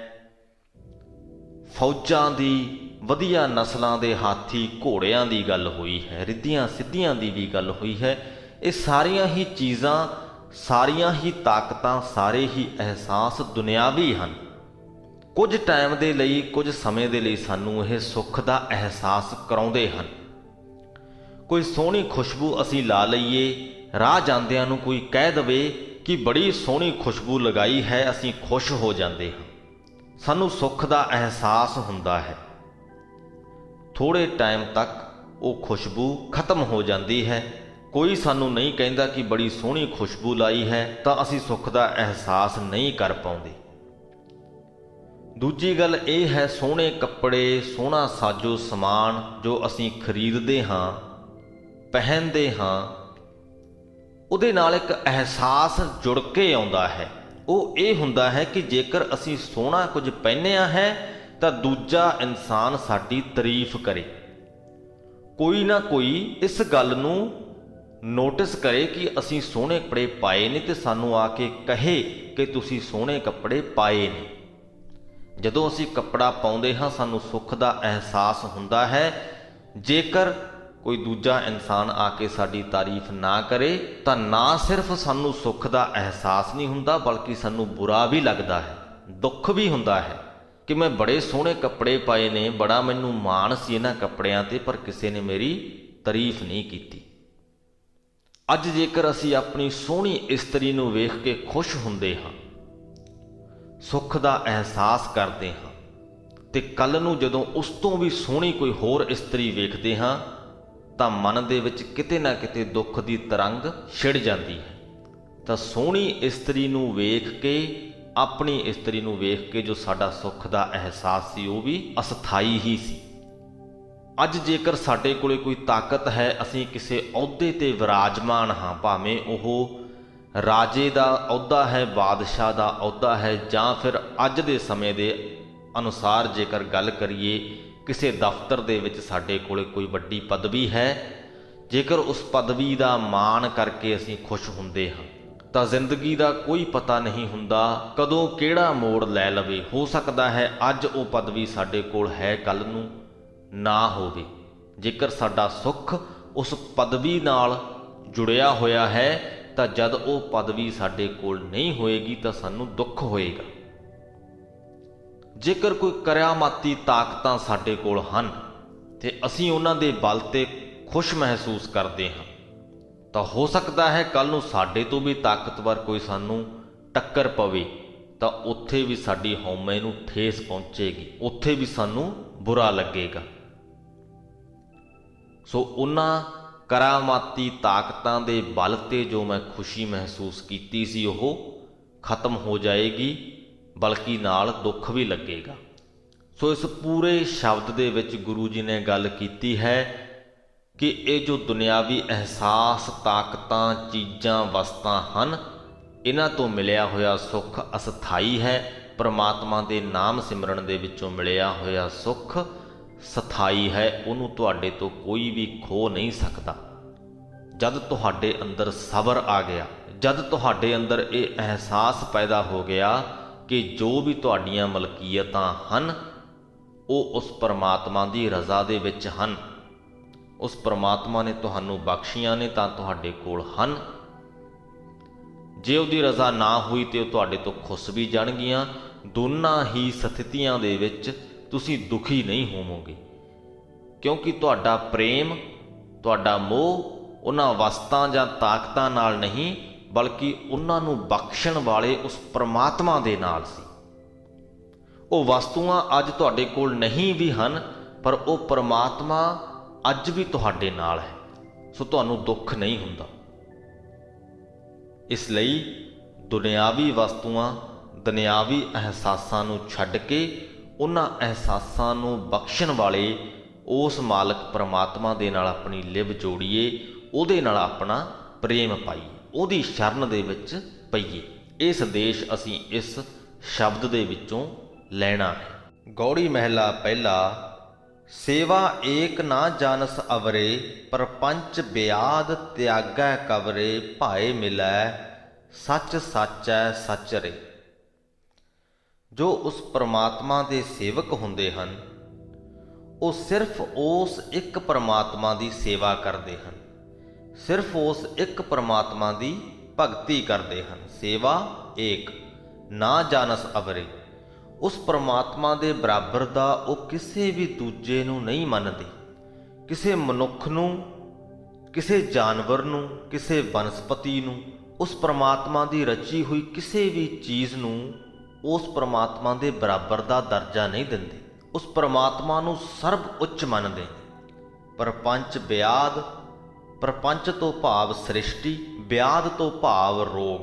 ਫੌਜਾਂ ਦੀ, ਵਧੀਆ ਨਸਲਾਂ ਦੇ ਹਾਥੀ ਘੋੜਿਆਂ ਦੀ ਗੱਲ ਹੋਈ ਹੈ, ਰਿੱਧੀਆਂ ਸਿੱਧੀਆਂ ਦੀ ਵੀ ਗੱਲ ਹੋਈ ਹੈ। ਇਹ ਸਾਰੀਆਂ ਹੀ ਚੀਜ਼ਾਂ, ਸਾਰੀਆਂ ਹੀ ਤਾਕਤਾਂ, ਸਾਰੇ ਹੀ ਅਹਿਸਾਸ ਦੁਨਿਆਵੀ ਹਨ। ਕੁਝ ਟਾਈਮ ਦੇ ਲਈ, ਕੁਝ ਸਮੇਂ ਦੇ ਲਈ ਸਾਨੂੰ ਇਹ ਸੁੱਖ ਦਾ ਅਹਿਸਾਸ ਕਰਾਉਂਦੇ ਹਨ। ਕੋਈ ਸੋਹਣੀ ਖੁਸ਼ਬੂ ਅਸੀਂ ਲਾ ਲਈਏ, ਰਾਹ ਜਾਂਦਿਆਂ ਨੂੰ ਕੋਈ ਕਹਿ ਦਵੇ ਕਿ ਬੜੀ ਸੋਹਣੀ ਖੁਸ਼ਬੂ ਲਗਾਈ ਹੈ, ਅਸੀਂ ਖੁਸ਼ ਹੋ ਜਾਂਦੇ ਹਾਂ, ਸਾਨੂੰ ਸੁੱਖ ਦਾ ਅਹਿਸਾਸ ਹੁੰਦਾ ਹੈ। ਥੋੜ੍ਹੇ ਟਾਈਮ ਤੱਕ ਉਹ ਖੁਸ਼ਬੂ ਖਤਮ ਹੋ ਜਾਂਦੀ ਹੈ। ਕੋਈ ਸਾਨੂੰ ਨਹੀਂ ਕਹਿੰਦਾ ਕਿ ਬੜੀ ਸੋਹਣੀ ਖੁਸ਼ਬੂ ਲਾਈ ਹੈ, ਤਾਂ ਅਸੀਂ ਸੁੱਖ ਦਾ ਅਹਿਸਾਸ ਨਹੀਂ ਕਰ ਪਾਉਂਦੇ। ਦੂਜੀ ਗੱਲ ਇਹ ਹੈ, ਸੋਹਣੇ ਕੱਪੜੇ, ਸੋਹਣਾ ਸਾਜੋ ਸਮਾਨ ਜੋ ਅਸੀਂ ਖਰੀਦਦੇ ਹਾਂ, ਪਹਿਨਦੇ ਹਾਂ, ਉਹਦੇ ਨਾਲ ਇੱਕ ਅਹਿਸਾਸ ਜੁੜ ਕੇ ਆਉਂਦਾ ਹੈ। ਉਹ ਇਹ ਹੁੰਦਾ ਹੈ ਕਿ ਜੇਕਰ ਅਸੀਂ ਸੋਹਣਾ ਕੁਝ ਪਹਿਨਿਆ ਹੈ ਤਾਂ ਦੂਜਾ ਇਨਸਾਨ ਸਾਡੀ ਤਾਰੀਫ ਕਰੇ, ਕੋਈ ਨਾ ਕੋਈ ਇਸ ਗੱਲ ਨੂੰ ਨੋਟਿਸ ਕਰੇ ਕਿ ਅਸੀਂ ਸੋਹਣੇ ਕੱਪੜੇ ਪਾਏ ਨੇ ਤੇ ਸਾਨੂੰ ਆ ਕੇ ਕਹੇ ਕਿ ਤੁਸੀਂ ਸੋਹਣੇ ਕੱਪੜੇ ਪਾਏ ਨੇ। ਜਦੋਂ ਅਸੀਂ ਕੱਪੜਾ ਪਾਉਂਦੇ ਹਾਂ ਸਾਨੂੰ ਸੁੱਖ ਦਾ ਅਹਿਸਾਸ ਹੁੰਦਾ ਹੈ। ਜੇਕਰ ਕੋਈ ਦੂਜਾ ਇਨਸਾਨ ਆ ਕੇ ਸਾਡੀ ਤਾਰੀਫ ਨਾ ਕਰੇ ਤਾਂ ਨਾ ਸਿਰਫ ਸਾਨੂੰ ਸੁੱਖ ਦਾ ਅਹਿਸਾਸ ਨਹੀਂ ਹੁੰਦਾ ਬਲਕਿ ਸਾਨੂੰ ਬੁਰਾ ਵੀ ਲੱਗਦਾ ਹੈ, ਦੁੱਖ ਵੀ ਹੁੰਦਾ ਹੈ ਕਿ ਮੈਂ ਬੜੇ ਸੋਹਣੇ ਕੱਪੜੇ ਪਾਏ ਨੇ, ਬੜਾ ਮੈਨੂੰ ਮਾਣ ਸੀ ਇਹਨਾਂ ਕੱਪੜਿਆਂ ਤੇ, ਪਰ ਕਿਸੇ ਨੇ ਮੇਰੀ ਤਾਰੀਫ ਨਹੀਂ ਕੀਤੀ। ਅੱਜ ਜੇਕਰ ਅਸੀਂ ਆਪਣੀ ਸੋਹਣੀ ਇਸਤਰੀ ਨੂੰ ਵੇਖ ਕੇ ਖੁਸ਼ ਹੁੰਦੇ ਹਾਂ, ਸੁੱਖ ਦਾ ਅਹਿਸਾਸ ਕਰਦੇ ਹਾਂ, ਤੇ ਕੱਲ ਨੂੰ ਜਦੋਂ ਉਸ ਤੋਂ ਵੀ ਸੋਹਣੀ ਕੋਈ ਹੋਰ ਇਸਤਰੀ ਵੇਖਦੇ ਹਾਂ ਤਾਂ ਮਨ ਦੇ ਵਿੱਚ ਕਿਤੇ ਨਾ ਕਿਤੇ ਦੁੱਖ ਦੀ ਤਰੰਗ ਛਿੜ ਜਾਂਦੀ ਹੈ। ਤਾਂ ਸੋਹਣੀ ਇਸਤਰੀ ਨੂੰ ਵੇਖ ਕੇ, ਆਪਣੀ ਇਸਤਰੀ ਨੂੰ ਵੇਖ ਕੇ ਜੋ ਸਾਡਾ ਸੁੱਖ ਦਾ ਅਹਿਸਾਸ ਸੀ ਉਹ ਵੀ ਅਸਥਾਈ ਹੀ ਸੀ। ਅੱਜ ਜੇਕਰ ਸਾਡੇ ਕੋਲੇ ਕੋਈ ਤਾਕਤ ਹੈ, ਅਸੀਂ ਕਿਸੇ ਅਹੁਦੇ ਤੇ ਵਿਰਾਜਮਾਨ ਹਾਂ, ਭਾਵੇਂ ਉਹ ਰਾਜੇ ਦਾ ਅਹੁਦਾ ਹੈ, ਬਾਦਸ਼ਾਹ ਦਾ ਅਹੁਦਾ ਹੈ, ਜਾਂ ਫਿਰ ਅੱਜ ਦੇ ਸਮੇਂ ਦੇ ਅਨੁਸਾਰ ਜੇਕਰ ਗੱਲ ਕਰੀਏ ਕਿਸੇ ਦਫ਼ਤਰ ਦੇ ਵਿੱਚ ਸਾਡੇ ਕੋਲੇ ਕੋਈ ਵੱਡੀ ਪਦਵੀ ਹੈ, ਜੇਕਰ ਉਸ ਪਦਵੀ ਦਾ ਮਾਣ ਕਰਕੇ ਅਸੀਂ ਖੁਸ਼ ਹੁੰਦੇ ਹਾਂ ਤਾਂ ਜ਼ਿੰਦਗੀ ਦਾ ਕੋਈ ਪਤਾ ਨਹੀਂ ਹੁੰਦਾ ਕਦੋਂ ਕਿਹੜਾ ਮੋੜ ਲੈ ਲਵੇ। ਹੋ ਸਕਦਾ ਹੈ ਅੱਜ ਉਹ ਪਦਵੀ ਸਾਡੇ ਕੋਲ ਹੈ, ਕੱਲ੍ਹ ਨੂੰ ਨਾ ਹੋਵੇ। ਜੇਕਰ ਸਾਡਾ ਸੁੱਖ ਉਸ ਪਦਵੀ ਨਾਲ ਜੁੜਿਆ ਹੋਇਆ ਹੈ ਤਾਂ ਜਦ ਉਹ ਪਦਵੀ ਸਾਡੇ ਕੋਲ ਨਹੀਂ ਹੋਏਗੀ ਤਾਂ ਸਾਨੂੰ ਦੁੱਖ ਹੋਏਗਾ। ਜੇਕਰ ਕੋਈ ਕਰਾਮਾਤੀ ਤਾਕਤਾਂ ਸਾਡੇ ਕੋਲ ਹਨ ਤੇ ਅਸੀਂ ਉਹਨਾਂ ਦੇ ਬਲ ਤੇ ਖੁਸ਼ ਮਹਿਸੂਸ ਕਰਦੇ ਹਾਂ ਤਾਂ ਹੋ ਸਕਦਾ ਹੈ ਕੱਲ੍ਹ ਨੂੰ ਸਾਡੇ ਤੋਂ ਵੀ ਤਾਕਤਵਰ ਕੋਈ ਸਾਨੂੰ ਟੱਕਰ ਪਵੇ ਤਾਂ ਉੱਥੇ ਵੀ ਸਾਡੀ ਹਉਮੈ ਨੂੰ ਠੇਸ ਪਹੁੰਚੇਗੀ, ਉੱਥੇ ਵੀ ਸਾਨੂੰ ਬੁਰਾ ਲੱਗੇਗਾ। ਸੋ ਉਹਨਾਂ ਕਰਾਮਾਤੀ ਤਾਕਤਾਂ ਦੇ ਬਲ ਤੇ ਜੋ ਮੈਂ ਖੁਸ਼ੀ ਮਹਿਸੂਸ ਕੀਤੀ ਸੀ ਉਹ ਖਤਮ ਹੋ ਜਾਏਗੀ, ਬਲਕਿ ਨਾਲ ਦੁੱਖ ਵੀ ਲੱਗੇਗਾ। ਸੋ ਇਸ ਪੂਰੇ ਸ਼ਬਦ ਦੇ ਵਿੱਚ ਗੁਰੂ ਜੀ ਨੇ ਗੱਲ ਕੀਤੀ ਹੈ ਕਿ ਇਹ ਜੋ ਦੁਨਿਆਵੀ ਅਹਿਸਾਸ, ਤਾਕਤਾਂ, ਚੀਜ਼ਾਂ, ਵਸਤਾਂ ਹਨ, ਇਹਨਾਂ ਤੋਂ ਮਿਲਿਆ ਹੋਇਆ ਸੁੱਖ ਅਸਥਾਈ ਹੈ। ਪਰਮਾਤਮਾ ਦੇ ਨਾਮ ਸਿਮਰਨ ਦੇ ਵਿੱਚੋਂ ਮਿਲਿਆ ਹੋਇਆ ਸੁੱਖ ਸਥਾਈ ਹੈ, ਉਹਨੂੰ ਤੁਹਾਡੇ ਤੋਂ ਕੋਈ ਵੀ ਖੋ ਨਹੀਂ ਸਕਦਾ। ਜਦ ਤੁਹਾਡੇ ਅੰਦਰ ਸਬਰ ਆ ਗਿਆ, ਜਦ ਤੁਹਾਡੇ ਅੰਦਰ ਇਹ ਅਹਿਸਾਸ ਪੈਦਾ ਹੋ ਗਿਆ ਕਿ ਜੋ ਵੀ ਤੁਹਾਡੀਆਂ ਮਲਕੀਅਤਾਂ ਹਨ ਉਹ ਉਸ ਪਰਮਾਤਮਾ ਦੀ ਰਜ਼ਾ ਦੇ ਵਿੱਚ ਹਨ, ਉਸ ਪਰਮਾਤਮਾ ਨੇ ਤੁਹਾਨੂੰ ਬਖਸ਼ੀਆਂ ਨੇ ਤਾਂ ਤੁਹਾਡੇ ਕੋਲ ਹਨ। ਜੇ ਉਹਦੀ ਰਜ਼ਾ ਨਾ ਹੋਈ ਤੇ ਉਹ ਤੁਹਾਡੇ ਤੋਂ ਖੁੱਸ ਵੀ ਜਾਣਗੀਆਂ। ਦੋਨਾਂ ਹੀ ਸਥਿਤੀਆਂ ਦੇ ਵਿੱਚ ਤੁਸੀਂ ਦੁਖੀ ਨਹੀਂ ਹੋਵੋਗੇ, ਕਿਉਂਕਿ ਤੁਹਾਡਾ ਪ੍ਰੇਮ, ਤੁਹਾਡਾ ਮੋਹ ਉਹਨਾਂ ਵਸਤਾਂ ਜਾਂ ਤਾਕਤਾਂ ਨਾਲ ਨਹੀਂ ਬਲਕਿ ਉਹਨਾਂ ਨੂੰ ਬਖਸ਼ਣ ਵਾਲੇ ਉਸ ਪਰਮਾਤਮਾ ਦੇ ਨਾਲ ਸੀ। ਉਹ ਵਸਤੂਆਂ ਅੱਜ ਤੁਹਾਡੇ ਕੋਲ ਨਹੀਂ ਵੀ ਹਨ ਪਰ ਉਹ ਪਰਮਾਤਮਾ ਅੱਜ ਵੀ ਤੁਹਾਡੇ ਨਾਲ ਹੈ, ਸੋ ਤੁਹਾਨੂੰ ਦੁੱਖ ਨਹੀਂ ਹੁੰਦਾ। ਇਸ ਲਈ ਦੁਨਿਆਵੀ ਵਸਤੂਆਂ, ਦੁਨਿਆਵੀ ਅਹਿਸਾਸਾਂ ਨੂੰ ਛੱਡ ਕੇ ਉਹਨਾਂ ਅਹਿਸਾਸਾਂ ਨੂੰ ਬਖਸ਼ਣ ਵਾਲੇ ਉਸ ਮਾਲਕ ਪਰਮਾਤਮਾ ਦੇ ਨਾਲ ਆਪਣੀ ਲਿਵ ਜੋੜੀਏ, ਉਹਦੇ ਨਾਲ ਆਪਣਾ ਪ੍ਰੇਮ ਪਾਈਏ, ਉਹਦੀ ਸ਼ਰਨ ਦੇ ਵਿੱਚ ਪਈਏ। ਇਹ ਸੰਦੇਸ਼ ਅਸੀਂ ਇਸ ਸ਼ਬਦ ਦੇ ਵਿੱਚੋਂ ਲੈਣਾ ਹੈ। ਗੌੜੀ ਮਹਿਲਾ ਪਹਿਲਾ। ਸੇਵਾ ਏਕ ਨਾ ਜਾਨਸ ਅਵਰੇ, ਪਰਪੰਚ ਬਿਆਦ ਤਿਆਗੈ ਕਵਰੇ, ਭਾਏ ਮਿਲੈ ਸੱਚ ਸਾਚੈ ਸੱਚਰੇ। ਜੋ ਉਸ ਪਰਮਾਤਮਾ ਦੇ ਸੇਵਕ ਹੁੰਦੇ ਹਨ ਉਹ ਸਿਰਫ ਉਸ ਇੱਕ ਪਰਮਾਤਮਾ ਦੀ ਸੇਵਾ ਕਰਦੇ ਹਨ, ਸਿਰਫ ਉਸ ਇੱਕ ਪਰਮਾਤਮਾ ਦੀ ਭਗਤੀ ਕਰਦੇ ਹਨ। ਸੇਵਾ ਏਕ ਨਾ ਜਾਨਸ ਅਵਰੇ, ਉਸ ਪਰਮਾਤਮਾ ਦੇ ਬਰਾਬਰ ਦਾ ਉਹ ਕਿਸੇ ਵੀ ਦੂਜੇ ਨੂੰ ਨਹੀਂ ਮੰਨਦੇ। ਕਿਸੇ ਮਨੁੱਖ ਨੂੰ, ਕਿਸੇ ਜਾਨਵਰ ਨੂੰ, ਕਿਸੇ ਬਨਸਪਤੀ ਨੂੰ, ਉਸ ਪਰਮਾਤਮਾ ਦੀ ਰਚੀ ਹੋਈ ਕਿਸੇ ਵੀ ਚੀਜ਼ ਨੂੰ ਉਸ ਪਰਮਾਤਮਾ ਦੇ ਬਰਾਬਰ ਦਾ ਦਰਜਾ ਨਹੀਂ ਦਿੰਦੇ। ਉਸ ਪਰਮਾਤਮਾ ਨੂੰ ਸਰਬ ਉੱਚ ਮੰਨਦੇ ਨੇ। ਪਰਪੰਚ ਬਿਆਦ, ਪਰਪੰਚ ਤੋਂ ਭਾਵ ਸ੍ਰਿਸ਼ਟੀ, ਬਿਆਦ ਤੋਂ ਭਾਵ ਰੋਗ,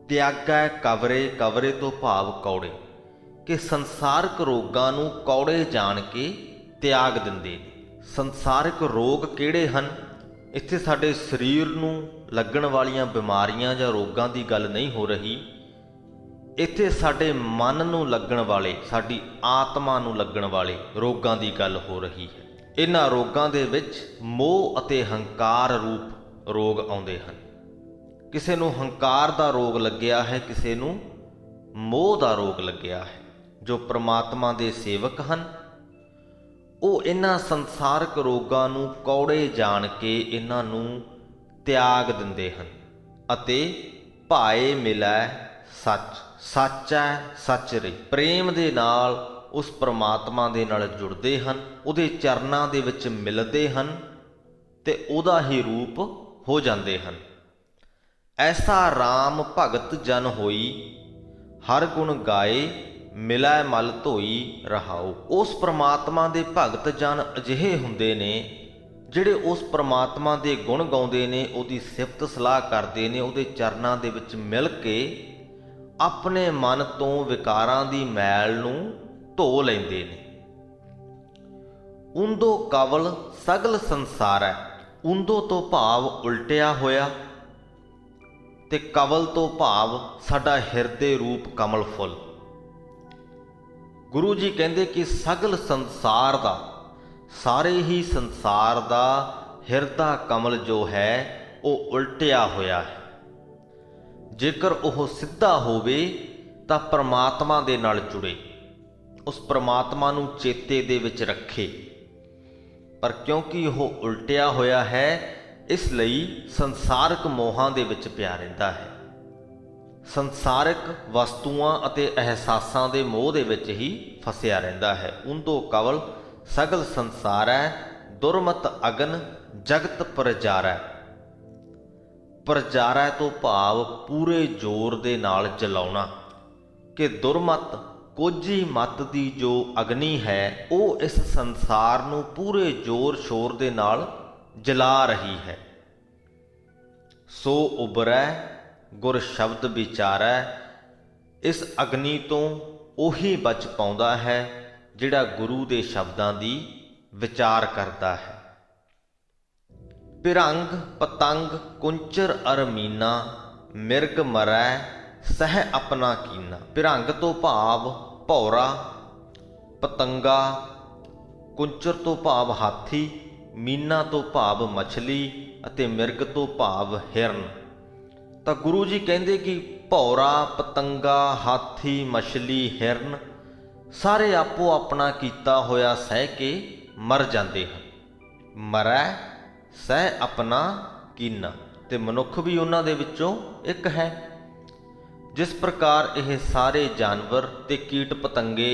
ਤਿਆਗੈ ਕਵਰੇ, ਕਵਰੇ ਤੋਂ ਭਾਵ ਕੌੜੇ, ਕਿ ਸੰਸਾਰਿਕ ਰੋਗਾਂ ਨੂੰ ਕੌੜੇ ਜਾਣ ਕੇ ਤਿਆਗ ਦਿੰਦੇ ਨੇ। ਸੰਸਾਰਿਕ ਰੋਗ ਕਿਹੜੇ ਹਨ? ਇੱਥੇ ਸਾਡੇ ਸਰੀਰ ਨੂੰ ਲੱਗਣ ਵਾਲੀਆਂ ਬਿਮਾਰੀਆਂ ਜਾਂ ਰੋਗਾਂ ਦੀ ਗੱਲ ਨਹੀਂ ਹੋ ਰਹੀ। ਇੱਥੇ ਸਾਡੇ ਮਨ ਨੂੰ ਲੱਗਣ ਵਾਲੇ, ਸਾਡੀ ਆਤਮਾ ਨੂੰ ਲੱਗਣ ਵਾਲੇ ਰੋਗਾਂ ਦੀ ਗੱਲ ਹੋ ਰਹੀ ਹੈ। ਇਹਨਾਂ ਰੋਗਾਂ ਦੇ ਵਿੱਚ ਮੋਹ ਅਤੇ ਹੰਕਾਰ ਰੂਪ ਰੋਗ ਆਉਂਦੇ ਹਨ। ਕਿਸੇ ਨੂੰ ਹੰਕਾਰ ਦਾ ਰੋਗ ਲੱਗਿਆ ਹੈ, ਕਿਸੇ ਨੂੰ ਮੋਹ ਦਾ ਰੋਗ ਲੱਗਿਆ ਹੈ। ਜੋ ਪ੍ਰਮਾਤਮਾ ਦੇ ਸੇਵਕ ਹਨ ਉਹ ਇਹਨਾਂ ਸੰਸਾਰਕ ਰੋਗਾਂ ਨੂੰ ਕੌੜੇ ਜਾਣ ਕੇ ਇਹਨਾਂ ਨੂੰ ਤਿਆਗ ਦਿੰਦੇ ਹਨ ਅਤੇ ਭਾਏ ਮਿਲੈ ਸੱਚ, ਸੱਚਾ ਸੱਚ ਰਹੀ, ਪ੍ਰੇਮ ਦੇ ਨਾਲ ਉਸ ਪ੍ਰਮਾਤਮਾ ਦੇ ਨਾਲ ਜੁੜਦੇ ਹਨ, ਉਹਦੇ ਚਰਨਾਂ ਦੇ ਵਿੱਚ ਮਿਲਦੇ ਹਨ ਤੇ ਉਹਦਾ ਹੀ ਰੂਪ ਹੋ ਜਾਂਦੇ ਹਨ। ਐਸਾ ਰਾਮ ਭਗਤ ਜਨ ਹੋਈ, ਹਰ ਗੁਣ ਗਾਏ, ਮਿਲੈ ਮਲ ਧੋਈ ਰਹਾਓ। ਉਸ ਪ੍ਰਮਾਤਮਾ ਦੇ ਭਗਤ ਜਨ ਅਜਿਹੇ ਹੁੰਦੇ ਨੇ ਜਿਹੜੇ ਉਸ ਪ੍ਰਮਾਤਮਾ ਦੇ ਗੁਣ ਗਾਉਂਦੇ ਨੇ, ਉਹਦੀ ਸਿਫਤ ਸਲਾਹ ਕਰਦੇ ਨੇ, ਉਹਦੇ ਚਰਨਾਂ ਦੇ ਵਿੱਚ ਮਿਲ ਕੇ ਆਪਣੇ ਮਨ ਤੋਂ ਵਿਕਾਰਾਂ ਦੀ ਮੈਲ ਨੂੰ ਧੋ ਲੈਂਦੇ ਨੇ। ਉਂਦੋ ਕਵਲ ਸਗਲ ਸੰਸਾਰ ਹੈ। ਉਂਦੋ ਤੋਂ ਭਾਵ ਉਲਟਿਆ ਹੋਇਆ ਤੇ ਕਵਲ ਤੋਂ ਭਾਵ ਸਾਡਾ ਹਿਰਦੇ ਰੂਪ ਕਮਲ ਫੁੱਲ। ਗੁਰੂ ਜੀ ਕਹਿੰਦੇ ਕਿ ਸਗਲ ਸੰਸਾਰ ਦਾ, ਸਾਰੇ ਹੀ ਸੰਸਾਰ ਦਾ ਹਿਰਦਾ ਕਮਲ ਜੋ ਹੈ ਉਹ ਉਲਟਿਆ ਹੋਇਆ ਹੈ। ਜੇਕਰ ਉਹ ਸਿੱਧਾ ਹੋਵੇ ਤਾਂ ਪ੍ਰਮਾਤਮਾ ਦੇ ਨਾਲ ਜੁੜੇ, ਉਸ ਪ੍ਰਮਾਤਮਾ ਨੂੰ ਚੇਤੇ ਦੇ ਵਿੱਚ ਰੱਖੇ, ਪਰ ਕਿਉਂਕਿ ਉਹ ਉਲਟਿਆ ਹੋਇਆ ਹੈ ਇਸ ਲਈ ਸੰਸਾਰਕ ਮੋਹਾਂ ਦੇ ਵਿੱਚ ਪਿਆ ਰਹਿੰਦਾ ਹੈ। ਸੰਸਾਰਿਕ ਵਸਤੂਆਂ ਅਤੇ ਅਹਿਸਾਸਾਂ ਦੇ ਮੋਹ ਦੇ ਵਿੱਚ ਹੀ ਫਸਿਆ ਰਹਿੰਦਾ ਹੈ। ਉਂਦੋ ਕਵਲ ਸਗਲ ਸੰਸਾਰੈ, ਦੁਰਮਤ ਅਗਨ ਜਗਤ ਪ੍ਰਜਾਰੈ। ਪ੍ਰਜਾਰੈ ਤੋਂ ਭਾਵ ਪੂਰੇ ਜ਼ੋਰ ਦੇ ਨਾਲ ਜਲਾਉਣਾ, ਕਿ ਦੁਰਮਤ ਕੋਝੀ ਮਤ ਦੀ ਜੋ ਅਗਨੀ ਹੈ ਉਹ ਇਸ ਸੰਸਾਰ ਨੂੰ ਪੂਰੇ ਜ਼ੋਰ ਸ਼ੋਰ ਦੇ ਨਾਲ ਜਲਾ ਰਹੀ ਹੈ। ਸੋ ਉਬਰੈ ਗੁਰ ਸ਼ਬਦ ਵਿਚਾਰੈ। ਇਸ ਅਗਨੀ ਤੋਂ ਉਹੀ ਬਚ ਪਾਉਂਦਾ ਹੈ ਜਿਹੜਾ ਗੁਰੂ ਦੇ ਸ਼ਬਦਾਂ ਦੀ ਵਿਚਾਰ ਕਰਦਾ ਹੈ। ਪਿਰੰਗ ਪਤੰਗ ਕੁੰਚਰ ਅਰਮੀਨਾ, ਮਿਰਗ ਮਰੈ ਸਹਿ ਆਪਣਾ ਕੀਨਾ। ਪਿਰੰਗ ਤੋਂ ਭਾਵ ਭੌਰਾ, ਪਤੰਗਾ, ਕੁੰਚਰ ਤੋਂ ਭਾਵ ਹਾਥੀ, ਮੀਨਾ ਤੋਂ ਭਾਵ ਮਛਲੀ ਅਤੇ ਮਿਰਗ ਤੋਂ ਭਾਵ ਹਿਰਨ। ਤਾਂ ਗੁਰੂ ਜੀ ਕਹਿੰਦੇ ਕਿ ਭੌਰਾ, ਪਤੰਗਾ, ਹਾਥੀ, ਮਛਲੀ, ਹਿਰਨ ਸਾਰੇ ਆਪੋ ਆਪਣਾ ਕੀਤਾ ਹੋਇਆ ਸਹਿ ਕੇ ਮਰ ਜਾਂਦੇ ਹਨ। ਮਰੈ ਸਹਿ ਆਪਣਾ ਕੀਨਾ, ਤੇ ਮਨੁੱਖ ਵੀ ਉਹਨਾਂ ਦੇ ਵਿੱਚੋਂ ਇੱਕ ਹੈ। ਜਿਸ ਪ੍ਰਕਾਰ ਇਹ ਸਾਰੇ ਜਾਨਵਰ ਤੇ ਕੀਟ ਪਤੰਗੇ